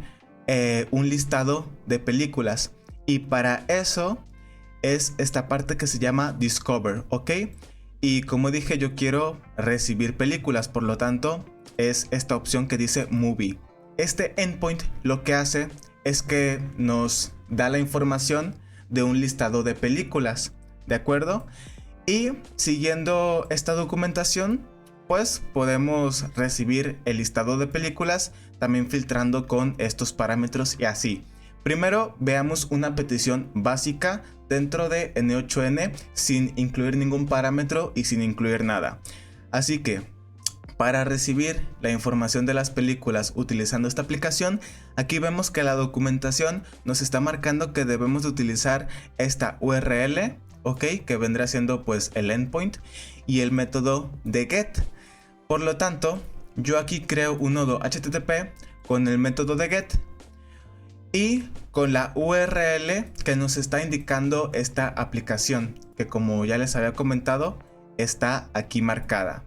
un listado de películas, y para eso es esta parte que se llama Discover, ¿ok? Y como dije, yo quiero recibir películas, por lo tanto es esta opción que dice Movie. Este endpoint lo que hace es que nos da la información de un listado de películas, ¿de acuerdo? Y siguiendo esta documentación, pues podemos recibir el listado de películas, también filtrando con estos parámetros y así. Primero veamos una petición básica dentro de N8N sin incluir ningún parámetro y sin incluir nada. Así que para recibir la información de las películas utilizando esta aplicación, aquí vemos que la documentación nos está marcando que debemos de utilizar esta URL, ok, que vendrá siendo pues el endpoint, y el método de get. Por lo tanto, yo aquí creo un nodo HTTP con el método de get y con la URL que nos está indicando esta aplicación, que como ya les había comentado, está aquí marcada.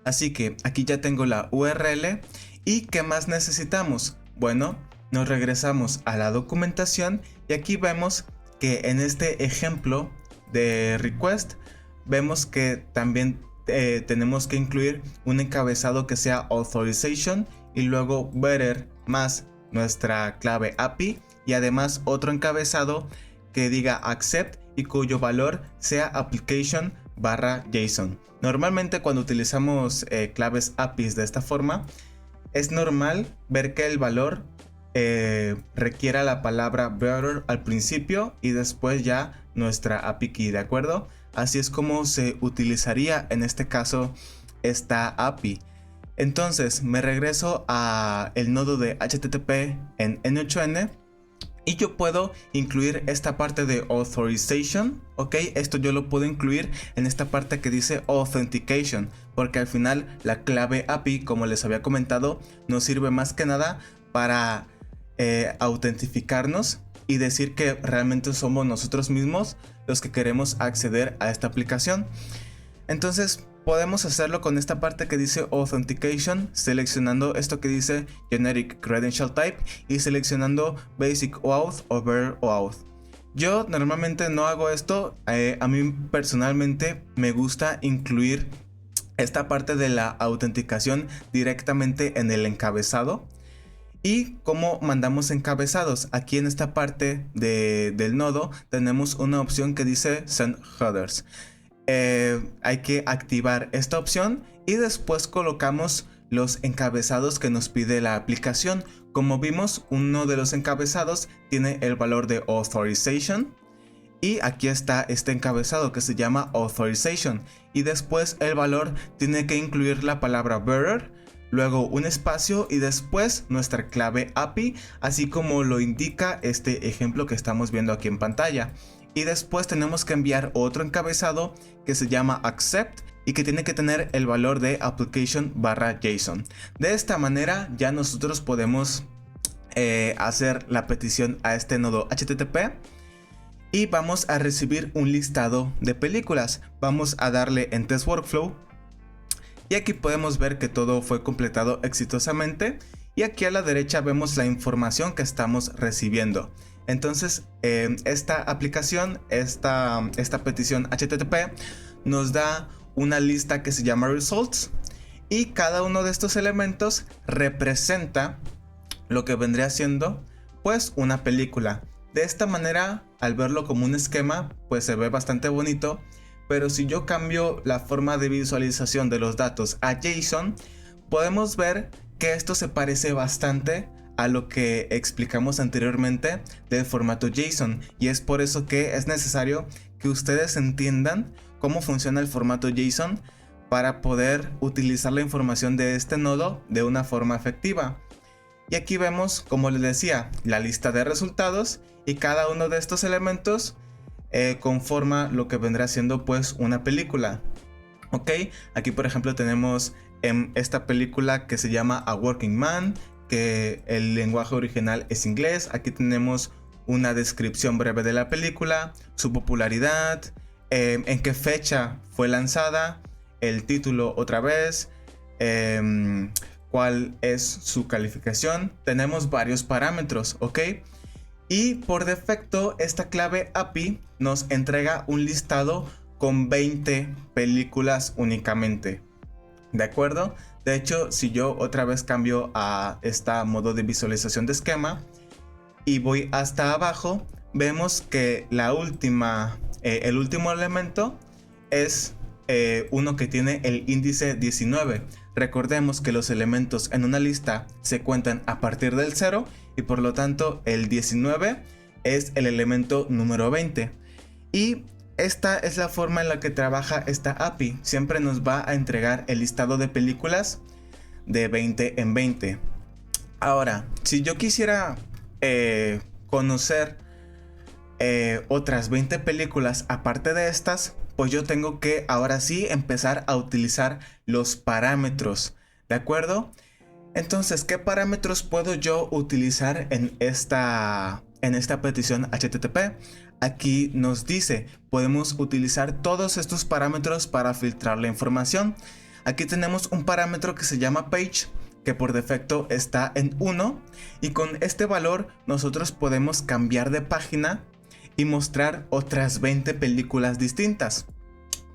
Así que aquí ya tengo la URL. ¿Y qué más necesitamos? Bueno, nos regresamos a la documentación y aquí vemos que en este ejemplo de request vemos que también tenemos que incluir un encabezado que sea authorization y luego better más nuestra clave API, y además otro encabezado que diga accept y cuyo valor sea application/JSON. Normalmente cuando utilizamos claves APIs de esta forma, es normal ver que el valor requiera la palabra better al principio y después ya nuestra API key, ¿de acuerdo? Así es como se utilizaría en este caso esta API. Entonces me regreso a el nodo de HTTP en N8N y yo puedo incluir esta parte de authorization, ok, esto yo lo puedo incluir en esta parte que dice authentication, porque al final la clave API, como les había comentado, nos sirve más que nada para autentificarnos y decir que realmente somos nosotros mismos los que queremos acceder a esta aplicación. Entonces podemos hacerlo con esta parte que dice Authentication, seleccionando esto que dice Generic Credential Type y seleccionando Basic OAuth o Better OAuth. Yo normalmente no hago esto, a mí personalmente me gusta incluir esta parte de la autenticación directamente en el encabezado. ¿Y cómo mandamos encabezados? Aquí en esta parte del nodo tenemos una opción que dice Send Headers. Hay que activar esta opción y después colocamos los encabezados que nos pide la aplicación. Como vimos, uno de los encabezados tiene el valor de authorization y aquí está este encabezado que se llama authorization, y después el valor tiene que incluir la palabra bearer, luego un espacio y después nuestra clave API, así como lo indica este ejemplo que estamos viendo aquí en pantalla. Y después tenemos que enviar otro encabezado que se llama accept y que tiene que tener el valor de application/JSON. De esta manera ya nosotros podemos hacer la petición a este nodo HTTP y vamos a recibir un listado de películas. Vamos a darle en Test Workflow y aquí podemos ver que todo fue completado exitosamente. y aquí a la derecha vemos la información que estamos recibiendo. Entonces esta aplicación, esta petición HTTP nos da una lista que se llama results, y cada uno de estos elementos representa lo que vendría siendo pues una película. De esta manera, al verlo como un esquema, pues se ve bastante bonito, pero si yo cambio la forma de visualización de los datos a JSON, podemos ver que esto se parece bastante a lo que explicamos anteriormente del formato JSON, y es por eso que es necesario que ustedes entiendan cómo funciona el formato JSON para poder utilizar la información de este nodo de una forma efectiva. Y aquí vemos, como les decía, la lista de resultados, y cada uno de estos elementos conforma lo que vendrá siendo pues una película. Ok, aquí por ejemplo tenemos esta película que se llama A Working Man, que el lenguaje original es inglés. Aquí tenemos una descripción breve de la película, su popularidad, en qué fecha fue lanzada, el título otra vez, cuál es su calificación. Tenemos varios parámetros, ¿ok? Y por defecto esta clave API nos entrega un listado con 20 películas únicamente, ¿de acuerdo? De hecho, si yo otra vez cambio a este modo de visualización de esquema y voy hasta abajo, vemos que el último elemento es uno que tiene el índice 19. Recordemos que los elementos en una lista se cuentan a partir del 0, y por lo tanto el 19 es el elemento número 20. Y esta es la forma en la que trabaja esta API. Siempre nos va a entregar el listado de películas de 20 en 20. Ahora, si yo quisiera conocer otras 20 películas aparte de estas, pues yo tengo que ahora sí empezar a utilizar los parámetros, ¿de acuerdo? Entonces, ¿qué parámetros puedo yo utilizar en esta petición HTTP? Aquí nos dice, podemos utilizar todos estos parámetros para filtrar la información. Aquí tenemos un parámetro que se llama page, que por defecto está en 1, y con este valor nosotros podemos cambiar de página y mostrar otras 20 películas distintas.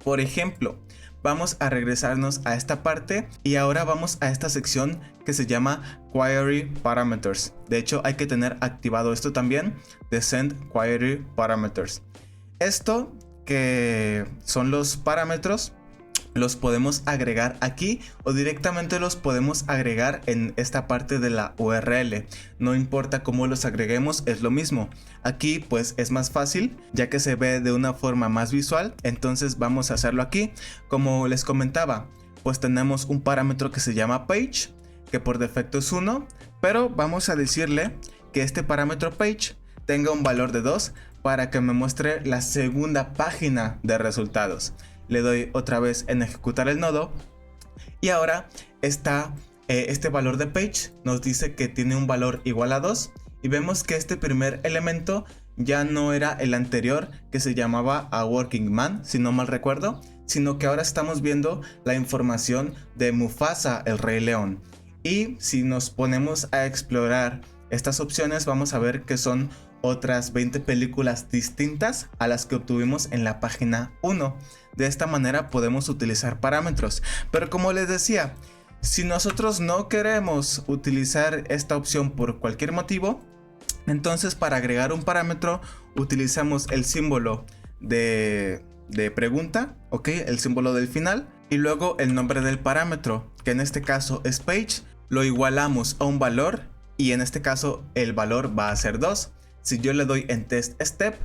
Por ejemplo, vamos a regresarnos a esta parte y ahora vamos a esta sección que se llama Query Parameters. De hecho, hay que tener activado esto también, de Send Query Parameters. Esto, que son los parámetros, los podemos agregar aquí o directamente los podemos agregar en esta parte de la URL. No importa cómo los agreguemos, es lo mismo. Aquí pues es más fácil ya que se ve de una forma más visual, entonces vamos a hacerlo aquí. Como les comentaba, pues tenemos un parámetro que se llama page, que por defecto es 1, pero vamos a decirle que este parámetro page tenga un valor de 2 para que me muestre la segunda página de resultados. Le doy otra vez en ejecutar el nodo y ahora este valor de page nos dice que tiene un valor igual a 2, y vemos que este primer elemento ya no era el anterior que se llamaba A Working Man, si no mal recuerdo, sino que ahora estamos viendo la información de Mufasa, el Rey León. Y si nos ponemos a explorar estas opciones, vamos a ver que son otras 20 películas distintas a las que obtuvimos en la página 1. De esta manera podemos utilizar parámetros, pero como les decía, si nosotros no queremos utilizar esta opción por cualquier motivo, entonces para agregar un parámetro utilizamos el símbolo de pregunta, ¿ok? El símbolo del final, y luego el nombre del parámetro, que en este caso es page, lo igualamos a un valor, y en este caso el valor va a ser 2. Si yo le doy en test step,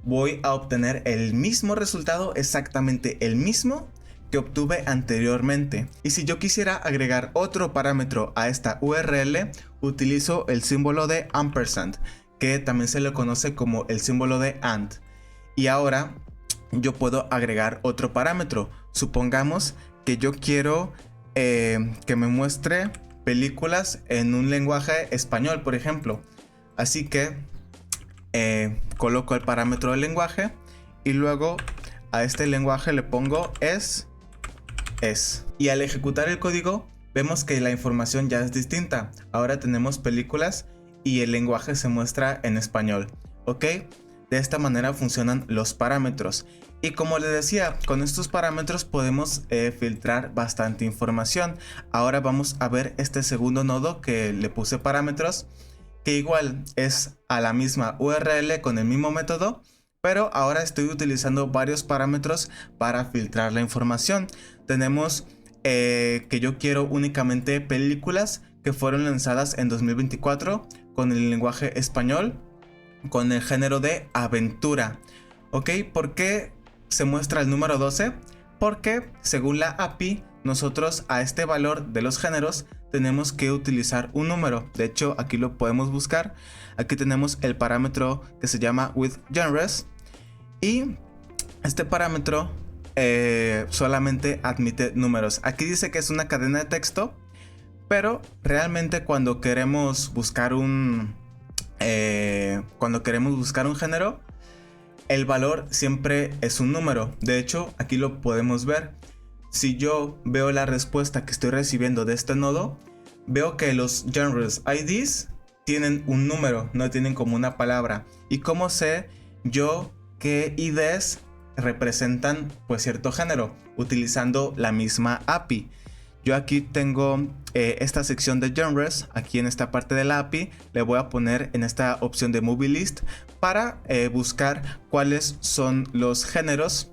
voy a obtener el mismo resultado, exactamente el mismo que obtuve anteriormente. Y si yo quisiera agregar otro parámetro a esta URL, utilizo el símbolo de ampersand, que también se le conoce como el símbolo de AND. Y ahora yo puedo agregar otro parámetro. Supongamos que yo quiero que me muestre películas en un lenguaje español, por ejemplo. Así que coloco el parámetro del lenguaje y luego a este lenguaje le pongo es. Y al ejecutar el código vemos que la información ya es distinta. Ahora tenemos películas y el lenguaje se muestra en español, ¿ok? De esta manera funcionan los parámetros. Y como les decía, con estos parámetros podemos filtrar bastante información. Ahora vamos a ver este segundo nodo que le puse parámetros, que igual es a la misma URL con el mismo método, pero ahora estoy utilizando varios parámetros para filtrar la información. Tenemos que yo quiero únicamente películas que fueron lanzadas en 2024 con el lenguaje español, con el género de aventura. ¿Ok? ¿Por qué se muestra el número 12? Porque según la API, nosotros a este valor de los géneros tenemos que utilizar un número. De hecho, aquí lo podemos buscar. Aquí tenemos el parámetro que se llama withGenres, y este parámetro solamente admite números. Aquí dice que es una cadena de texto, pero realmente cuando queremos buscar un género, el valor siempre es un número. De hecho, aquí lo podemos ver. Si yo veo la respuesta que estoy recibiendo de este nodo, veo que los genres IDs tienen un número, no tienen como una palabra. ¿Y cómo sé yo qué IDs representan pues cierto género? Utilizando la misma API. Yo aquí tengo esta sección de genres. Aquí en esta parte de la API le voy a poner en esta opción de movie list para buscar cuáles son los géneros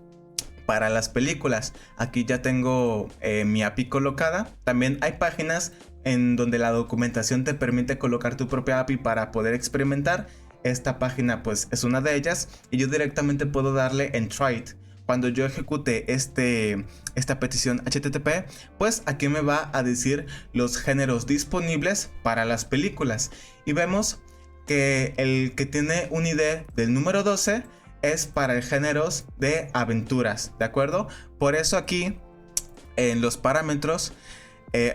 para las películas. Aquí ya tengo mi API colocada. También hay páginas en donde la documentación te permite colocar tu propia API para poder experimentar. Esta página pues es una de ellas, y yo directamente puedo darle en try it. Cuando yo ejecute esta petición HTTP, pues aquí me va a decir los géneros disponibles para las películas. Y vemos que el que tiene un ID del número 12 es para el género de aventuras, ¿de acuerdo? Por eso aquí en los parámetros,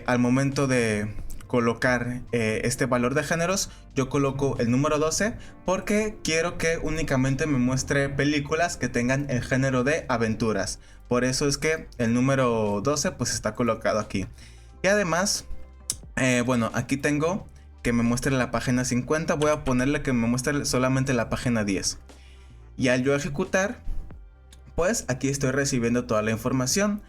al momento de colocar este valor de géneros, yo coloco el número 12 porque quiero que únicamente me muestre películas que tengan el género de aventuras. Por eso es que el número 12 pues está colocado aquí. Y además, bueno, aquí tengo que me muestre la página 50. Voy a ponerle que me muestre solamente la página 10. Y al yo ejecutar, pues aquí estoy recibiendo toda la información.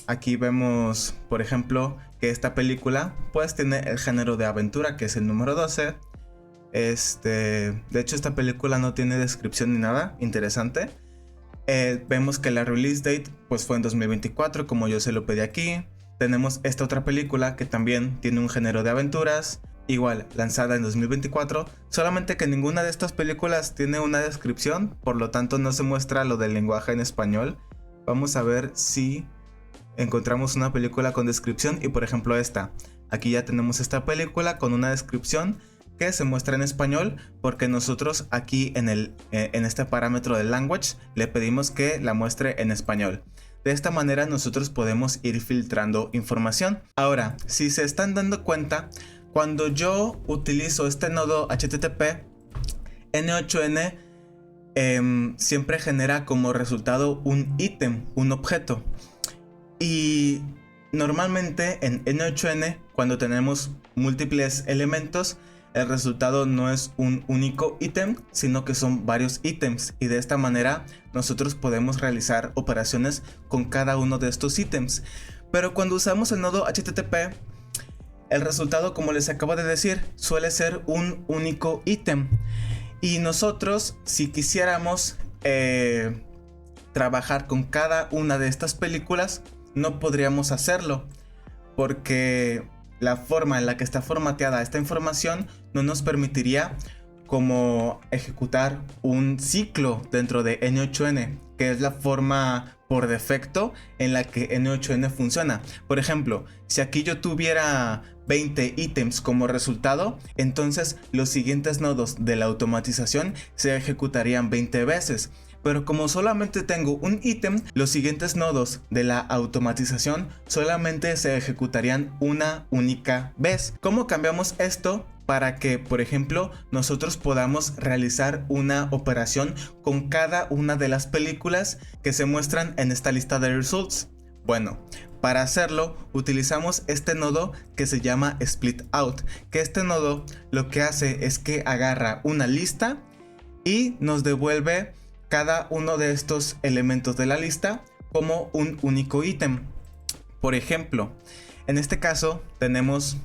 Aquí vemos, por ejemplo, que esta película pues tiene el género de aventura, que es el número 12. De hecho, esta película no tiene descripción ni nada interesante. Vemos que la release date pues fue en 2024, como yo se lo pedí aquí. Tenemos esta otra película que también tiene un género de aventuras, igual lanzada en 2024, solamente que ninguna de estas películas tiene una descripción, por lo tanto no se muestra lo del lenguaje en español. Vamos a ver si encontramos una película con descripción, y por ejemplo esta. Aquí ya tenemos esta película con una descripción que se muestra en español, porque nosotros aquí en este parámetro de language le pedimos que la muestre en español. De esta manera nosotros podemos ir filtrando información. Ahora, si se están dando cuenta, cuando yo utilizo este nodo HTTP, N8N siempre genera como resultado un ítem, un objeto. Y normalmente en N8N, cuando tenemos múltiples elementos, el resultado no es un único ítem, sino que son varios ítems, y de esta manera nosotros podemos realizar operaciones con cada uno de estos ítems. Pero cuando usamos el nodo HTTP, el resultado, como les acabo de decir, suele ser un único ítem. Y nosotros, si quisiéramos trabajar con cada una de estas películas, no podríamos hacerlo, porque la forma en la que está formateada esta información no nos permitiría como ejecutar un ciclo dentro de N8N, que es la forma por defecto en la que N8N funciona. Por ejemplo, si aquí yo tuviera 20 ítems como resultado, entonces los siguientes nodos de la automatización se ejecutarían 20 veces. Pero como solamente tengo un ítem, los siguientes nodos de la automatización solamente se ejecutarían una única vez. ¿Cómo cambiamos esto para que, por ejemplo, nosotros podamos realizar una operación con cada una de las películas que se muestran en esta lista de results? Bueno, Para hacerlo utilizamos este nodo que se llama split out, que este nodo lo que hace es que agarra una lista y nos devuelve cada uno de estos elementos de la lista como un único ítem. Por ejemplo, en este caso tenemos,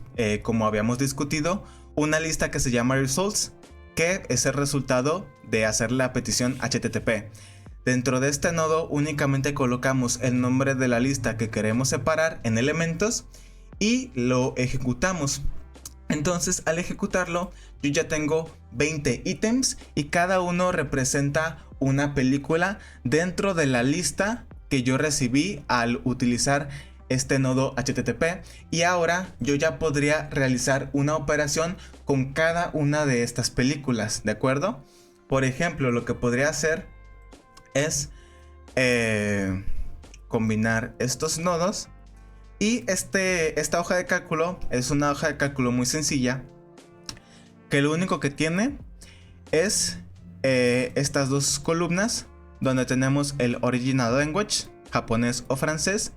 como habíamos discutido, una lista que se llama results, que es el resultado de hacer la petición HTTP. Dentro de este nodo únicamente colocamos el nombre de la lista que queremos separar en elementos y lo ejecutamos. Entonces, al ejecutarlo, yo ya tengo 20 ítems y cada uno representa una película dentro de la lista que yo recibí al utilizar este nodo HTTP, y ahora yo ya podría realizar una operación con cada una de estas películas, ¿de acuerdo? Por ejemplo, lo que podría hacer es combinar estos nodos, y esta hoja de cálculo es una hoja de cálculo muy sencilla que lo único que tiene es estas dos columnas donde tenemos el original language, japonés o francés,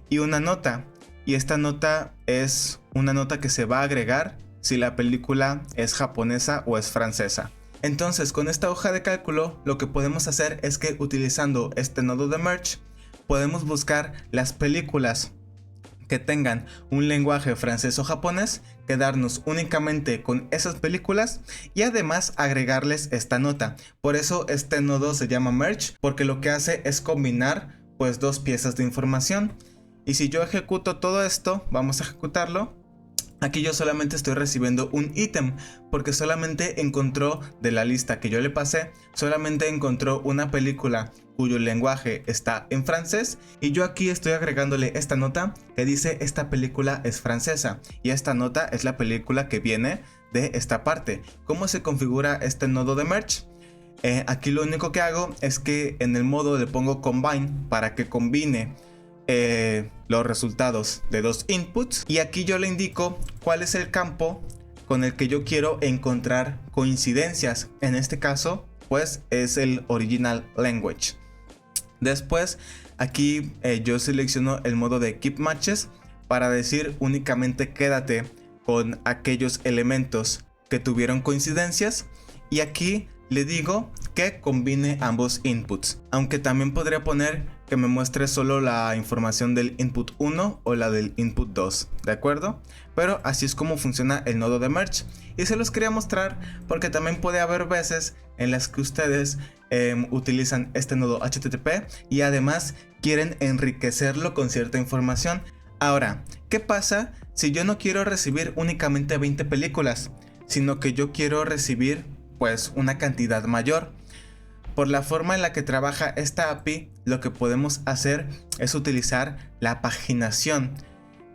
y una nota, y esta nota es una nota que se va a agregar si la película es japonesa o es francesa. Entonces, con esta hoja de cálculo lo que podemos hacer es que utilizando este nodo de merge podemos buscar las películas que tengan un lenguaje francés o japonés, quedarnos únicamente con esas películas y además agregarles esta nota. Por eso este nodo se llama merge, porque lo que hace es combinar pues dos piezas de información. Y si yo ejecuto todo esto, vamos a ejecutarlo. Aquí yo solamente estoy recibiendo un ítem, porque solamente encontró de la lista que yo le pasé, solamente encontró una película cuyo lenguaje está en francés, y yo aquí estoy agregándole esta nota que dice esta película es francesa, y esta nota es la película que viene de esta parte. ¿Cómo se configura este nodo de merge? Aquí lo único que hago es que en el modo le pongo combine para que combine los resultados de dos inputs, y aquí yo le indico cuál es el campo con el que yo quiero encontrar coincidencias. En este caso pues es el original language. Después aquí yo selecciono el modo de keep matches para decir únicamente quédate con aquellos elementos que tuvieron coincidencias, y aquí le digo que combine ambos inputs, aunque también podría poner que me muestre solo la información del input 1 o la del input 2, ¿de acuerdo? Pero así es como funciona el nodo de merge, y se los quería mostrar porque también puede haber veces en las que ustedes utilizan este nodo HTTP y además quieren enriquecerlo con cierta información. Ahora, ¿qué pasa si yo no quiero recibir únicamente 20 películas, sino que yo quiero recibir pues una cantidad mayor? Por la forma en la que trabaja esta API, lo que podemos hacer es utilizar la paginación.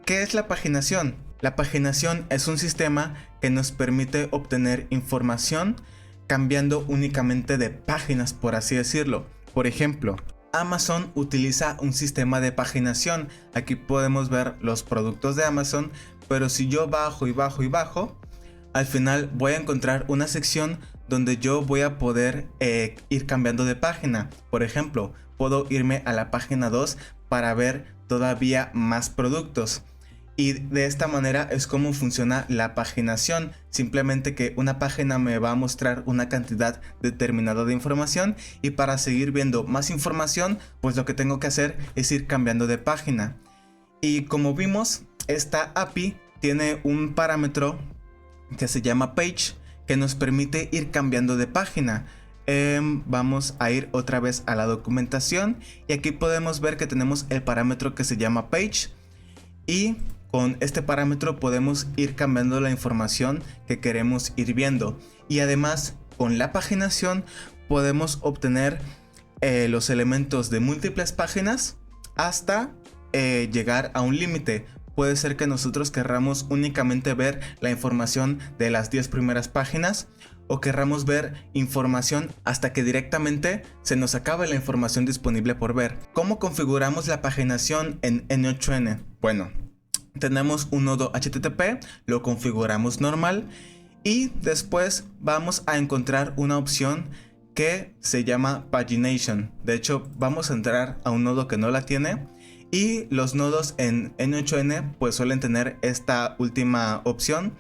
¿Qué es la paginación? La paginación es un sistema que nos permite obtener información cambiando únicamente de páginas, por así decirlo. Por ejemplo, Amazon utiliza un sistema de paginación. Aquí podemos ver los productos de Amazon, pero si yo bajo y bajo y bajo, al final voy a encontrar una sección donde yo voy a poder ir cambiando de página. Por ejemplo, puedo irme a la página 2 para ver todavía más productos. Y de esta manera es como funciona la paginación. Simplemente que una página me va a mostrar una cantidad determinada de información, y para seguir viendo más información, pues lo que tengo que hacer es ir cambiando de página. Y como vimos, esta API tiene un parámetro que se llama page, que nos permite ir cambiando de página. Vamos a ir otra vez a la documentación, y aquí podemos ver que tenemos el parámetro que se llama page, y con este parámetro podemos ir cambiando la información que queremos ir viendo. Y además con la paginación podemos obtener los elementos de múltiples páginas hasta llegar a un límite. Puede ser que nosotros querramos únicamente ver la información de las 10 primeras páginas, o querramos ver información hasta que directamente se nos acabe la información disponible por ver. ¿Cómo configuramos la paginación en N8N? Bueno, tenemos un nodo HTTP, lo configuramos normal, y después vamos a encontrar una opción que se llama pagination. De hecho, vamos a entrar a un nodo que no la tiene, Y los nodos en N8N pues suelen tener esta última opción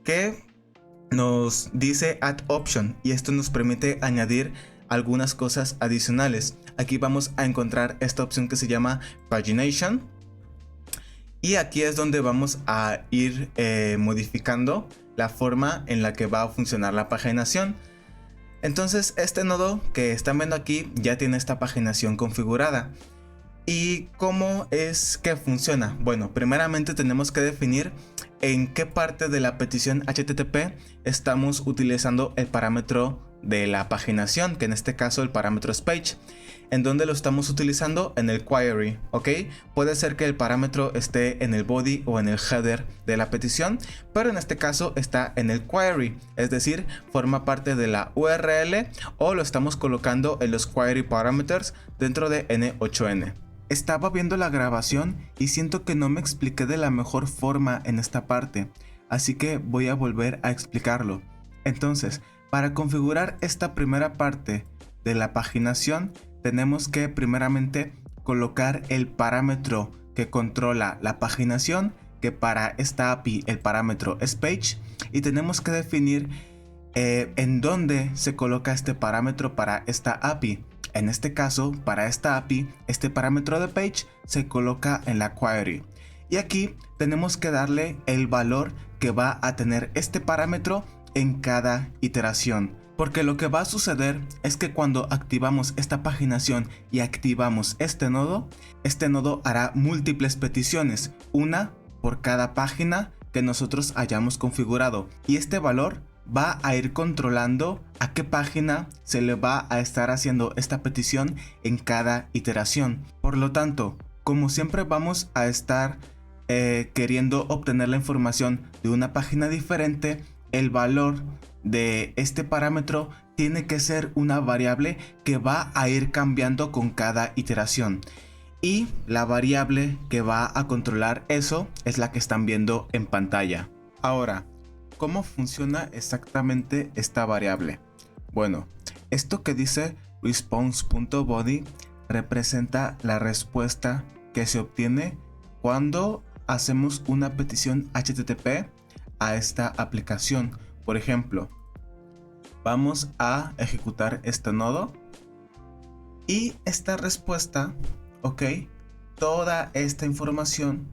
que nos dice Add Option, y esto nos permite añadir algunas cosas adicionales. Aquí vamos a encontrar esta opción que se llama Pagination, y aquí es donde vamos a ir modificando la forma en la que va a funcionar la paginación. Entonces este nodo que están viendo aquí ya tiene esta paginación configurada. ¿Y cómo es que funciona? Bueno, primeramente tenemos que definir en qué parte de la petición HTTP estamos utilizando el parámetro de la paginación, que en este caso el parámetro es page. ¿En dónde lo estamos utilizando? En el query, ¿ok? Puede ser que el parámetro esté en el body o en el header de la petición, pero en este caso está en el query, es decir, forma parte de la URL, o lo estamos colocando en los query parameters dentro de N8N. Estaba viendo la grabación y siento que no me expliqué de la mejor forma en esta parte, así que voy a volver a explicarlo. Entonces, para configurar esta primera parte de la paginación, tenemos que primeramente colocar el parámetro que controla la paginación, que para esta API el parámetro es page, y tenemos que definir en dónde se coloca este parámetro para esta API. En este caso, para esta API, este parámetro de page se coloca en la query. Y aquí tenemos que darle el valor que va a tener este parámetro en cada iteración. Porque lo que va a suceder es que cuando activamos esta paginación y activamos este nodo hará múltiples peticiones, una por cada página que nosotros hayamos configurado. Y este valor va a ir controlando a qué página se le va a estar haciendo esta petición en cada iteración. Por lo tanto, como siempre vamos a estar queriendo obtener la información de una página diferente, el valor de este parámetro tiene que ser una variable que va a ir cambiando con cada iteración. Y la variable que va a controlar eso es la que están viendo en pantalla. Ahora, ¿cómo funciona exactamente esta variable? Bueno, esto que dice response.body representa la respuesta que se obtiene cuando hacemos una petición HTTP a esta aplicación. Por ejemplo, vamos a ejecutar este nodo y esta respuesta, ok, toda esta información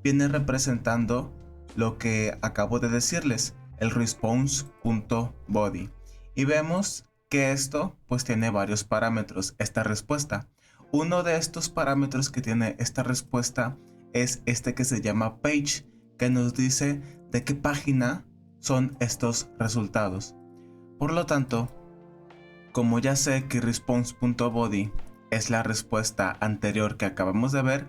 viene representando lo que acabo de decirles, el response.body, y vemos que esto pues tiene varios parámetros, esta respuesta. Uno de estos parámetros que tiene esta respuesta es este que se llama page, que nos dice de qué página son estos resultados. Por lo tanto, como ya sé que response.body es la respuesta anterior que acabamos de ver,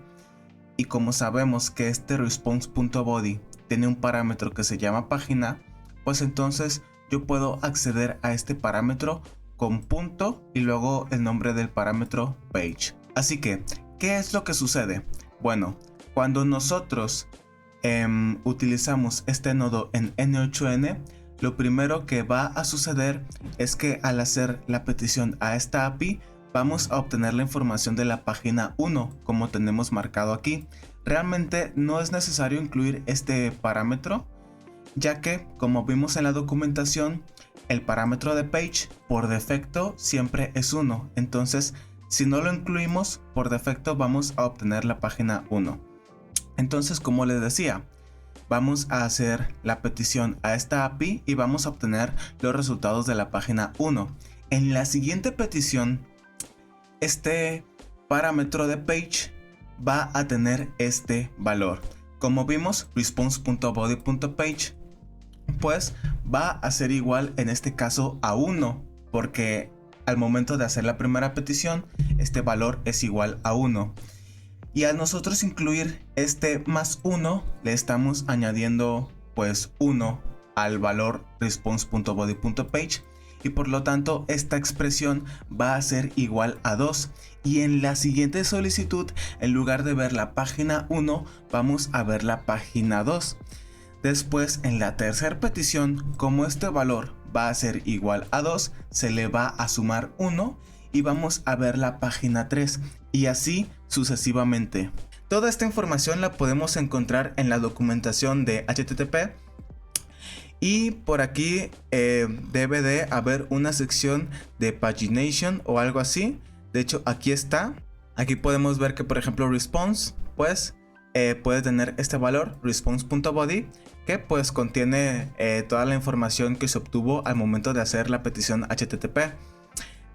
y como sabemos que este response.body tiene un parámetro que se llama página, pues entonces yo puedo acceder a este parámetro con punto y luego el nombre del parámetro page. Así que, ¿qué es lo que sucede? Bueno, cuando nosotros utilizamos este nodo en N8N, lo primero que va a suceder es que al hacer la petición a esta API, vamos a obtener la información de la página 1, como tenemos marcado aquí. Realmente no es necesario incluir este parámetro, ya que, como vimos en la documentación, el parámetro de page por defecto siempre es 1. Entonces, si no lo incluimos, por defecto vamos a obtener la página 1. Entonces, como les decía, vamos a hacer la petición a esta API y vamos a obtener los resultados de la página 1. En la siguiente petición, este parámetro de page va a tener este valor. Como vimos, response.body.page pues va a ser igual en este caso a 1, porque al momento de hacer la primera petición, este valor es igual a 1. Y al nosotros incluir este más 1, le estamos añadiendo pues 1 al valor response.body.page, y por lo tanto esta expresión va a ser igual a 2. Y en la siguiente solicitud, en lugar de ver la página 1, vamos a ver la página 2. Después, en la tercera petición, como este valor va a ser igual a 2, se le va a sumar 1 y vamos a ver la página 3. y así sucesivamente. Toda esta información la podemos encontrar en la documentación de HTTP. Y por aquí debe de haber una sección de pagination o algo así. De hecho, aquí está. Aquí podemos ver que, por ejemplo, response, pues puede tener este valor, response.body, que pues contiene toda la información que se obtuvo al momento de hacer la petición HTTP.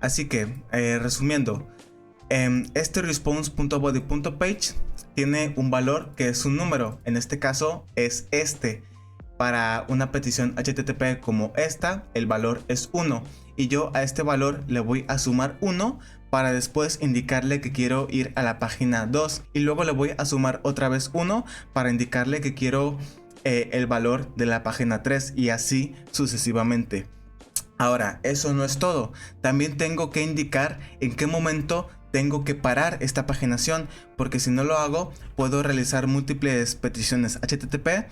Así que, resumiendo, este response.body.page tiene un valor que es un número. En este caso es este. Para una petición HTTP como esta, el valor es 1 y yo a este valor le voy a sumar 1 para después indicarle que quiero ir a la página 2 y luego le voy a sumar otra vez 1 para indicarle que quiero el valor de la página 3 y así sucesivamente. Ahora, eso no es todo, también tengo que indicar en qué momento tengo que parar esta paginación, porque si no lo hago puedo realizar múltiples peticiones HTTP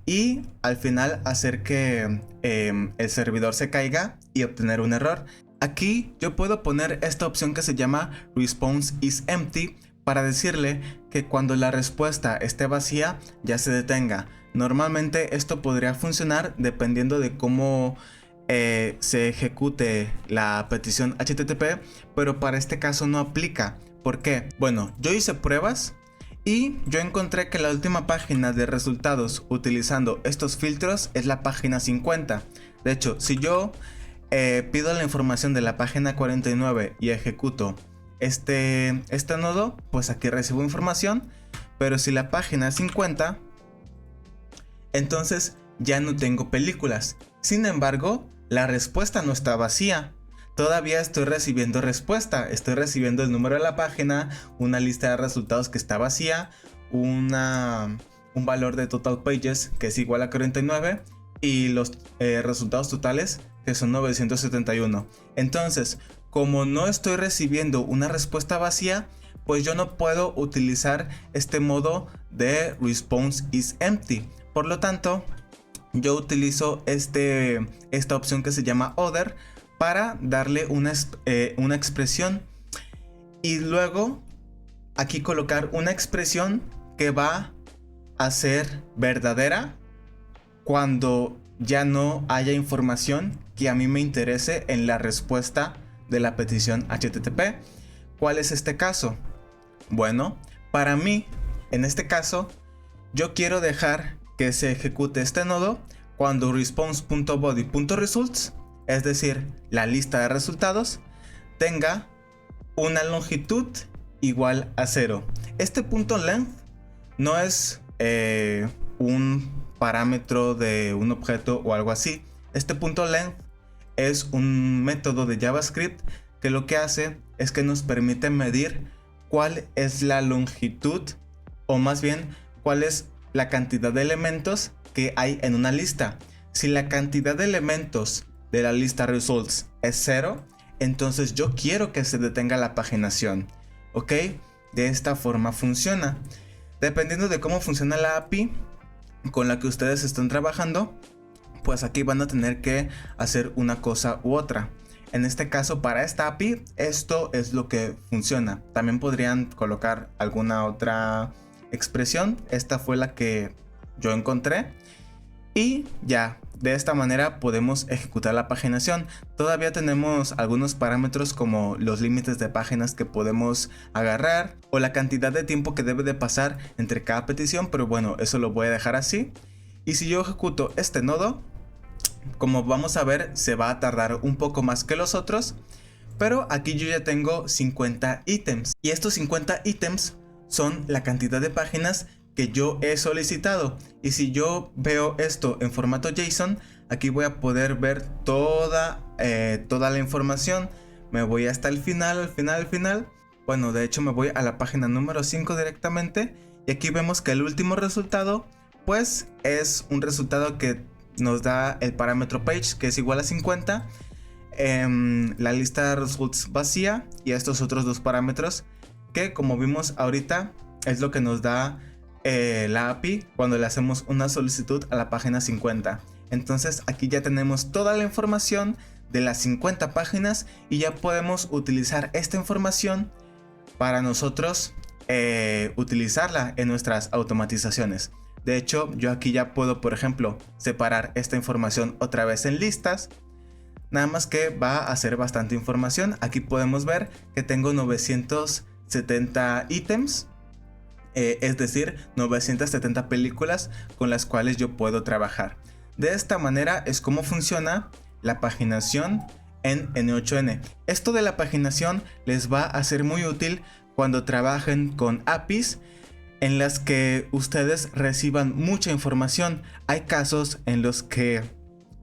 y al final hacer que el servidor se caiga y obtener un error. Aquí yo puedo poner esta opción que se llama response is empty para decirle que cuando la respuesta esté vacía ya se detenga. Normalmente esto podría funcionar dependiendo de cómo se ejecute la petición HTTP, pero para este caso no aplica. ¿Por qué? Bueno, yo hice pruebas y yo encontré que la última página de resultados utilizando estos filtros es la página 50. De hecho, si yo pido la información de la página 49 y ejecuto este nodo, pues aquí recibo información. Pero si la página es 50, entonces ya no tengo películas. Sin embargo, la respuesta no está vacía. Todavía estoy recibiendo respuesta, estoy recibiendo el número de la página, una lista de resultados que está vacía, un valor de total pages que es igual a 49 y los resultados totales que son 971. Entonces, como no estoy recibiendo una respuesta vacía, pues yo no puedo utilizar este modo de response is empty. Por lo tanto, yo utilizo esta opción que se llama other para darle una expresión y luego aquí colocar una expresión que va a ser verdadera cuando ya no haya información que a mí me interese en la respuesta de la petición HTTP. ¿Cuál es este caso? Bueno, para mí, en este caso, yo quiero dejar que se ejecute este nodo cuando response.body.results, es decir, la lista de resultados, tenga una longitud igual a 0. Este punto length no es un parámetro de un objeto o algo así. Este punto length es un método de JavaScript que lo que hace es que nos permite medir cuál es la longitud, o más bien cuál es la cantidad de elementos que hay en una lista. Si la cantidad de elementos de la lista results es 0, entonces yo quiero que se detenga la paginación. ¿Ok? De esta forma funciona. Dependiendo de cómo funciona la API con la que ustedes están trabajando, pues aquí van a tener que hacer una cosa u otra. En este caso, para esta API, esto es lo que funciona. También podrían colocar alguna otra expresión. Esta fue la que yo encontré. Y ya, de esta manera podemos ejecutar la paginación. Todavía tenemos algunos parámetros como los límites de páginas que podemos agarrar o la cantidad de tiempo que debe de pasar entre cada petición, pero bueno, eso lo voy a dejar así. Y si yo ejecuto este nodo, como vamos a ver, se va a tardar un poco más que los otros, pero aquí yo ya tengo 50 ítems y estos 50 ítems son la cantidad de páginas que yo he solicitado. Y si yo veo esto en formato JSON, aquí voy a poder ver toda la información. Me voy hasta el final. Bueno, de hecho me voy a la página número 5 directamente y aquí vemos que el último resultado pues es un resultado que nos da el parámetro page, que es igual a 50, la lista de results vacía y estos otros dos parámetros que, como vimos ahorita, es lo que nos da la API cuando le hacemos una solicitud a la página 50. Entonces aquí ya tenemos toda la información de las 50 páginas y ya podemos utilizar esta información para nosotros utilizarla en nuestras automatizaciones. De hecho, yo aquí ya puedo, por ejemplo, separar esta información otra vez en listas. Nada más que va a ser bastante información. Aquí podemos ver que tengo 970 ítems. Es decir, 970 películas con las cuales yo puedo trabajar. De esta manera es como funciona la paginación en N8N. Esto de la paginación les va a ser muy útil cuando trabajen con APIs en las que ustedes reciban mucha información. Hay casos en los que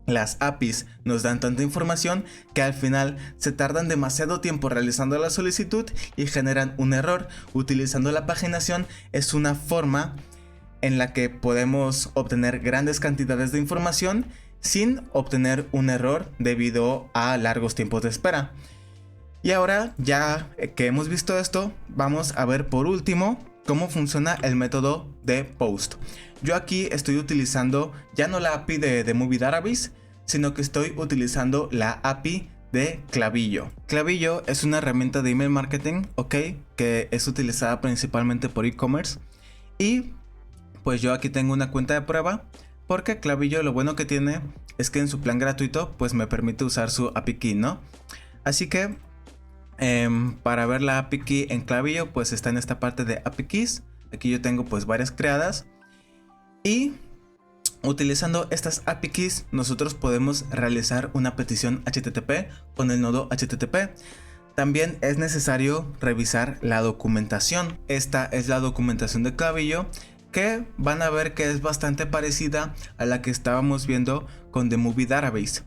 las APIs nos dan tanta información que al final se tardan demasiado tiempo realizando la solicitud y generan un error. Utilizando la paginación es una forma en la que podemos obtener grandes cantidades de información sin obtener un error debido a largos tiempos de espera. Y ahora, ya que hemos visto esto, vamos a ver por último cómo funciona el método de post. Yo aquí estoy utilizando ya no la API de Movie Database, sino que estoy utilizando la API de Klaviyo. Klaviyo es una herramienta de email marketing, ¿ok? Que es utilizada principalmente por e-commerce. Y pues yo aquí tengo una cuenta de prueba, porque Klaviyo lo bueno que tiene es que en su plan gratuito pues me permite usar su API Key, ¿no? Así que para ver la API Key en Klaviyo pues está en esta parte de API Keys. Aquí yo tengo pues varias creadas y utilizando estas API Keys nosotros podemos realizar una petición HTTP con el nodo HTTP. También es necesario revisar la documentación. Esta es la documentación de Klaviyo, que van a ver que es bastante parecida a la que estábamos viendo con The Movie Database.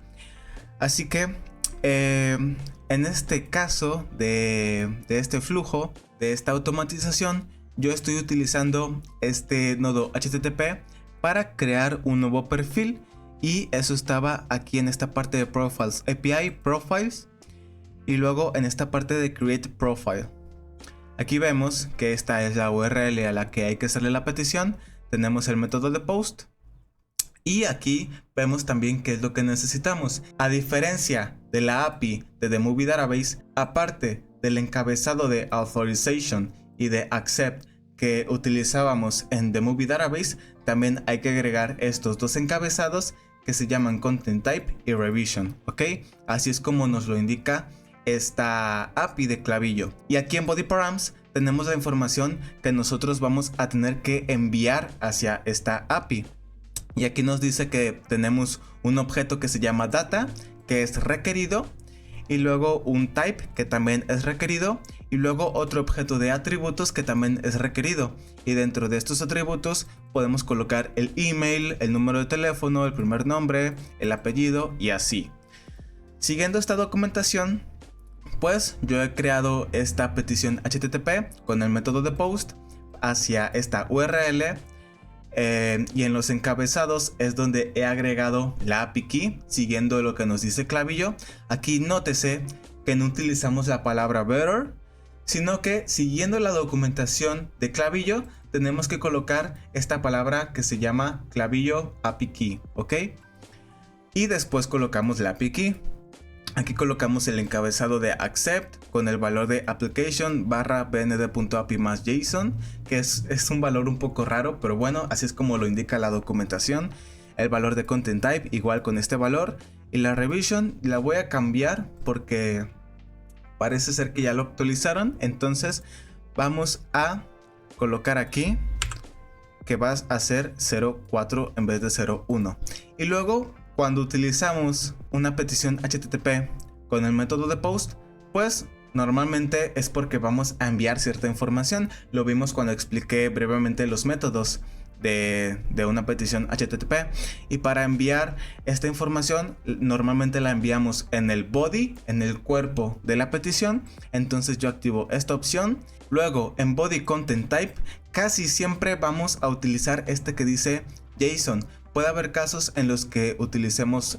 Así que en este caso de este flujo, de esta automatización, yo estoy utilizando este nodo HTTP para crear un nuevo perfil, y eso estaba aquí en esta parte de Profiles API, Profiles, y luego en esta parte de Create Profile. Aquí vemos que esta es la URL a la que hay que hacerle la petición. Tenemos el método de post y aquí vemos también qué es lo que necesitamos. A diferencia de la API de The Movie Database, aparte del encabezado de Authorization y de Accept que utilizábamos en The Movie Database, también hay que agregar estos dos encabezados que se llaman Content Type y Revision, ¿ok? Así es como nos lo indica esta API de Klaviyo. Y aquí en Body Params tenemos la información que nosotros vamos a tener que enviar hacia esta API. Y aquí nos dice que tenemos un objeto que se llama data, que es requerido, y luego un type que también es requerido, y luego otro objeto de atributos que también es requerido. Y dentro de estos atributos podemos colocar el email, el número de teléfono, el primer nombre, el apellido y así. Siguiendo esta documentación, pues yo he creado esta petición HTTP con el método de post hacia esta URL. Y en los encabezados es donde he agregado la API Key siguiendo lo que nos dice Klaviyo. Aquí nótese que no utilizamos la palabra better, sino que siguiendo la documentación de Klaviyo tenemos que colocar esta palabra que se llama Klaviyo API Key, ¿ok? Y después colocamos la API Key. Aquí colocamos el encabezado de accept con el valor de application /bnd.api más JSON, que es un valor un poco raro, pero bueno, así es como lo indica la documentación. El valor de content type igual con este valor, y la revision la voy a cambiar porque parece ser que ya lo actualizaron. Entonces vamos a colocar aquí que vas a ser 04 en vez de 01. Y luego cuando utilizamos una petición HTTP con el método de post, pues normalmente es porque vamos a enviar cierta información. Lo vimos cuando expliqué brevemente los métodos de una petición HTTP. Y para enviar esta información normalmente la enviamos en el body, en el cuerpo de la petición. Entonces yo activo esta opción. Luego en body content type casi siempre vamos a utilizar este que dice JSON. Puede haber casos en los que utilicemos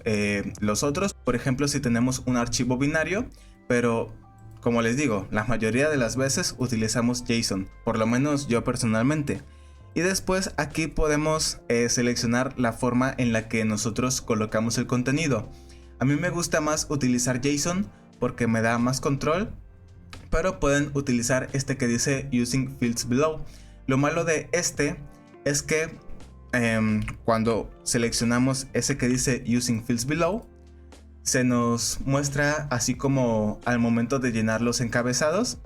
los otros, por ejemplo si tenemos un archivo binario, pero como les digo, la mayoría de las veces utilizamos JSON, por lo menos yo personalmente. Y después aquí podemos seleccionar la forma en la que nosotros colocamos el contenido. A mí me gusta más utilizar JSON porque me da más control, pero pueden utilizar este que dice Using Fields Below. Lo malo de este es que cuando seleccionamos ese que dice Using Fields Below, se nos muestra así como al momento de llenar los encabezados,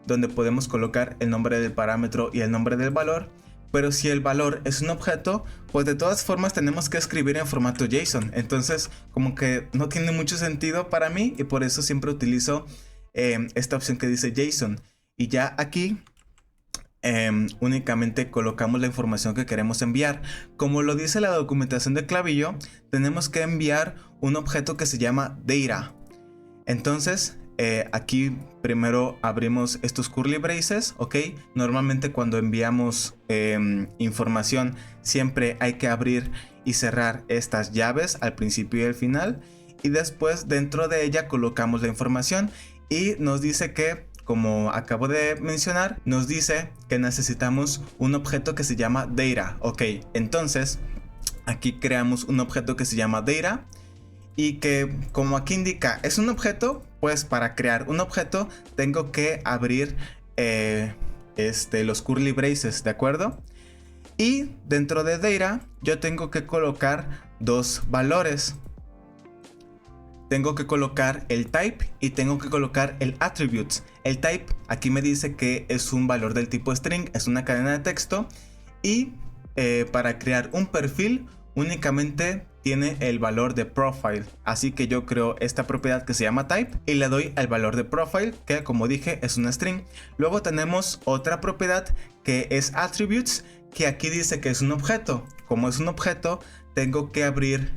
donde podemos colocar el nombre del parámetro y el nombre del valor. Pero si el valor es un objeto, pues de todas formas tenemos que escribir en formato JSON. Entonces como que no tiene mucho sentido para mí, y por eso siempre utilizo esta opción que dice JSON. Y ya aquí únicamente colocamos la información que queremos enviar. Como lo dice la documentación de Klaviyo, tenemos que enviar un objeto que se llama data. Entonces aquí primero abrimos estos curly braces, ¿ok? Normalmente cuando enviamos información siempre hay que abrir y cerrar estas llaves al principio y al final, y después dentro de ella colocamos la información, y nos dice que, como acabo de mencionar, nos dice que necesitamos un objeto que se llama data, ¿ok? Entonces aquí creamos un objeto que se llama data, y que, como aquí indica, es un objeto, pues para crear un objeto tengo que abrir los curly braces, ¿de acuerdo? Y dentro de data yo tengo que colocar dos valores. Tengo que colocar el type y tengo que colocar el attributes. El type aquí me dice que es un valor del tipo string, es una cadena de texto, y para crear un perfil únicamente tiene el valor de profile, así que yo creo esta propiedad que se llama type y le doy el valor de profile, que como dije es una string. Luego tenemos otra propiedad que es attributes, que aquí dice que es un objeto. Como es un objeto, tengo que abrir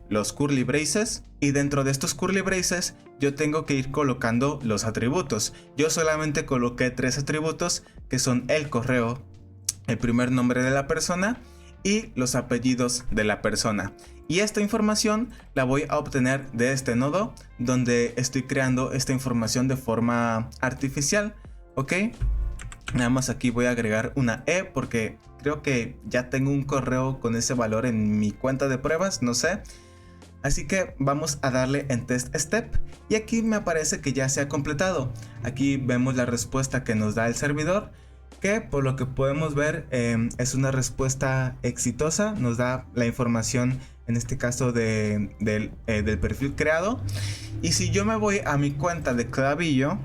los curly braces, y dentro de estos curly braces yo tengo que ir colocando los atributos. Yo solamente coloqué 3 atributos, que son el correo, el primer nombre de la persona y los apellidos de la persona. Y esta información la voy a obtener de este nodo, donde estoy creando esta información de forma artificial, ¿ok? Nada más aquí voy a agregar una E porque creo que ya tengo un correo con ese valor en mi cuenta de pruebas, no sé. Así que vamos a darle en Test Step, y aquí me aparece que ya se ha completado. Aquí vemos la respuesta que nos da el servidor, que por lo que podemos ver es una respuesta exitosa. Nos da la información, en este caso del perfil creado. Y si yo me voy a mi cuenta de Klaviyo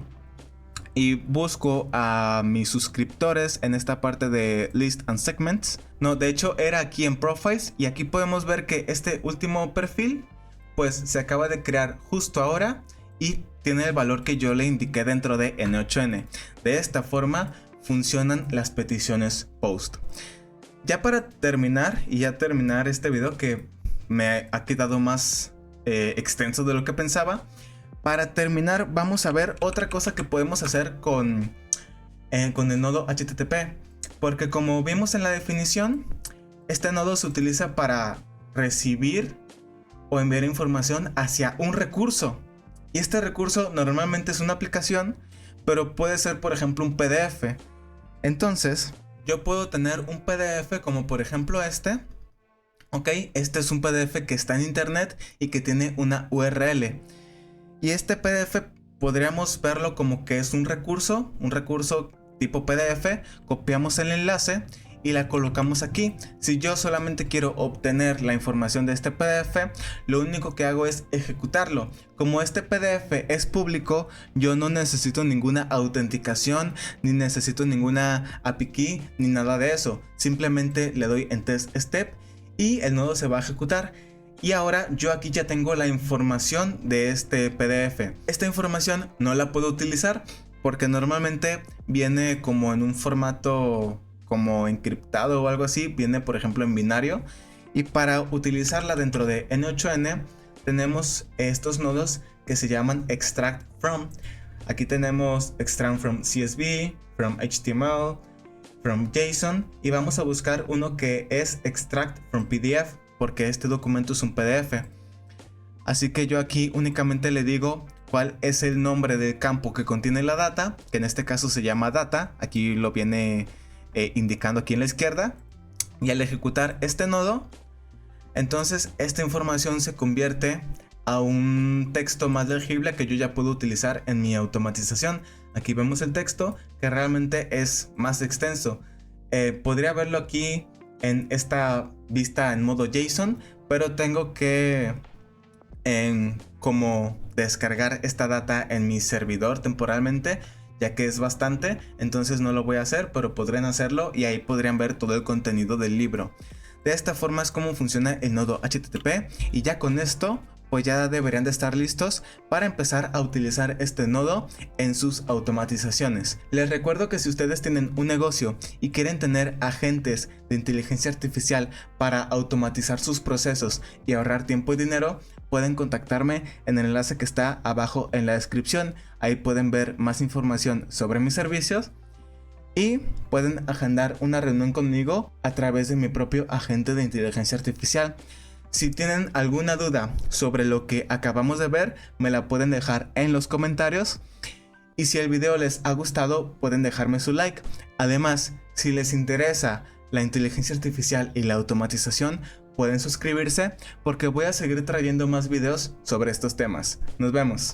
y busco a mis suscriptores en esta parte de List and Segments, no, de hecho era aquí en Profiles, y aquí podemos ver que este último perfil pues se acaba de crear justo ahora y tiene el valor que yo le indiqué dentro de N8N. De esta forma funcionan las peticiones post. Ya para terminar, y ya terminar este video que me ha quedado más extenso de lo que pensaba, para terminar vamos a ver otra cosa que podemos hacer con el nodo HTTP, porque como vimos en la definición, este nodo se utiliza para recibir o enviar información hacia un recurso, y este recurso normalmente es una aplicación, pero puede ser por ejemplo un PDF. Entonces yo puedo tener un PDF como por ejemplo este, ok, este es un PDF que está en internet y que tiene una URL, y este PDF podríamos verlo como que es un recurso tipo PDF. Copiamos el enlace y la colocamos aquí. Si yo solamente quiero obtener la información de este PDF, lo único que hago es ejecutarlo. Como este PDF es público, yo no necesito ninguna autenticación, ni necesito ninguna API key, ni nada de eso. Simplemente le doy en Test Step y el nodo se va a ejecutar. Y ahora yo aquí ya tengo la información de este PDF. Esta información no la puedo utilizar porque normalmente viene como en un formato como encriptado o algo así. Viene por ejemplo en binario. Y para utilizarla dentro de N8N tenemos estos nodos que se llaman extract from. Aquí tenemos extract from CSV, from HTML, from JSON. Y vamos a buscar uno que es extract from PDF, porque este documento es un PDF. Así que yo aquí únicamente le digo cuál es el nombre del campo que contiene la data, que en este caso se llama data. Aquí lo viene indicando aquí en la izquierda. Y al ejecutar este nodo, entonces esta información se convierte a un texto más legible que yo ya puedo utilizar en mi automatización. Aquí vemos el texto que realmente es más extenso. Podría verlo aquí en esta vista en modo JSON, pero tengo que como descargar esta data en mi servidor temporalmente, ya que es bastante, entonces no lo voy a hacer, pero podrían hacerlo y ahí podrían ver todo el contenido del libro. De esta forma es como funciona el nodo HTTP, y ya con esto pues ya deberían de estar listos para empezar a utilizar este nodo en sus automatizaciones. Les recuerdo que si ustedes tienen un negocio y quieren tener agentes de inteligencia artificial para automatizar sus procesos y ahorrar tiempo y dinero, pueden contactarme en el enlace que está abajo en la descripción. Ahí pueden ver más información sobre mis servicios y pueden agendar una reunión conmigo a través de mi propio agente de inteligencia artificial. Si tienen alguna duda sobre lo que acabamos de ver, me la pueden dejar en los comentarios. Y si el video les ha gustado, pueden dejarme su like. Además, si les interesa la inteligencia artificial y la automatización, pueden suscribirse porque voy a seguir trayendo más videos sobre estos temas. Nos vemos.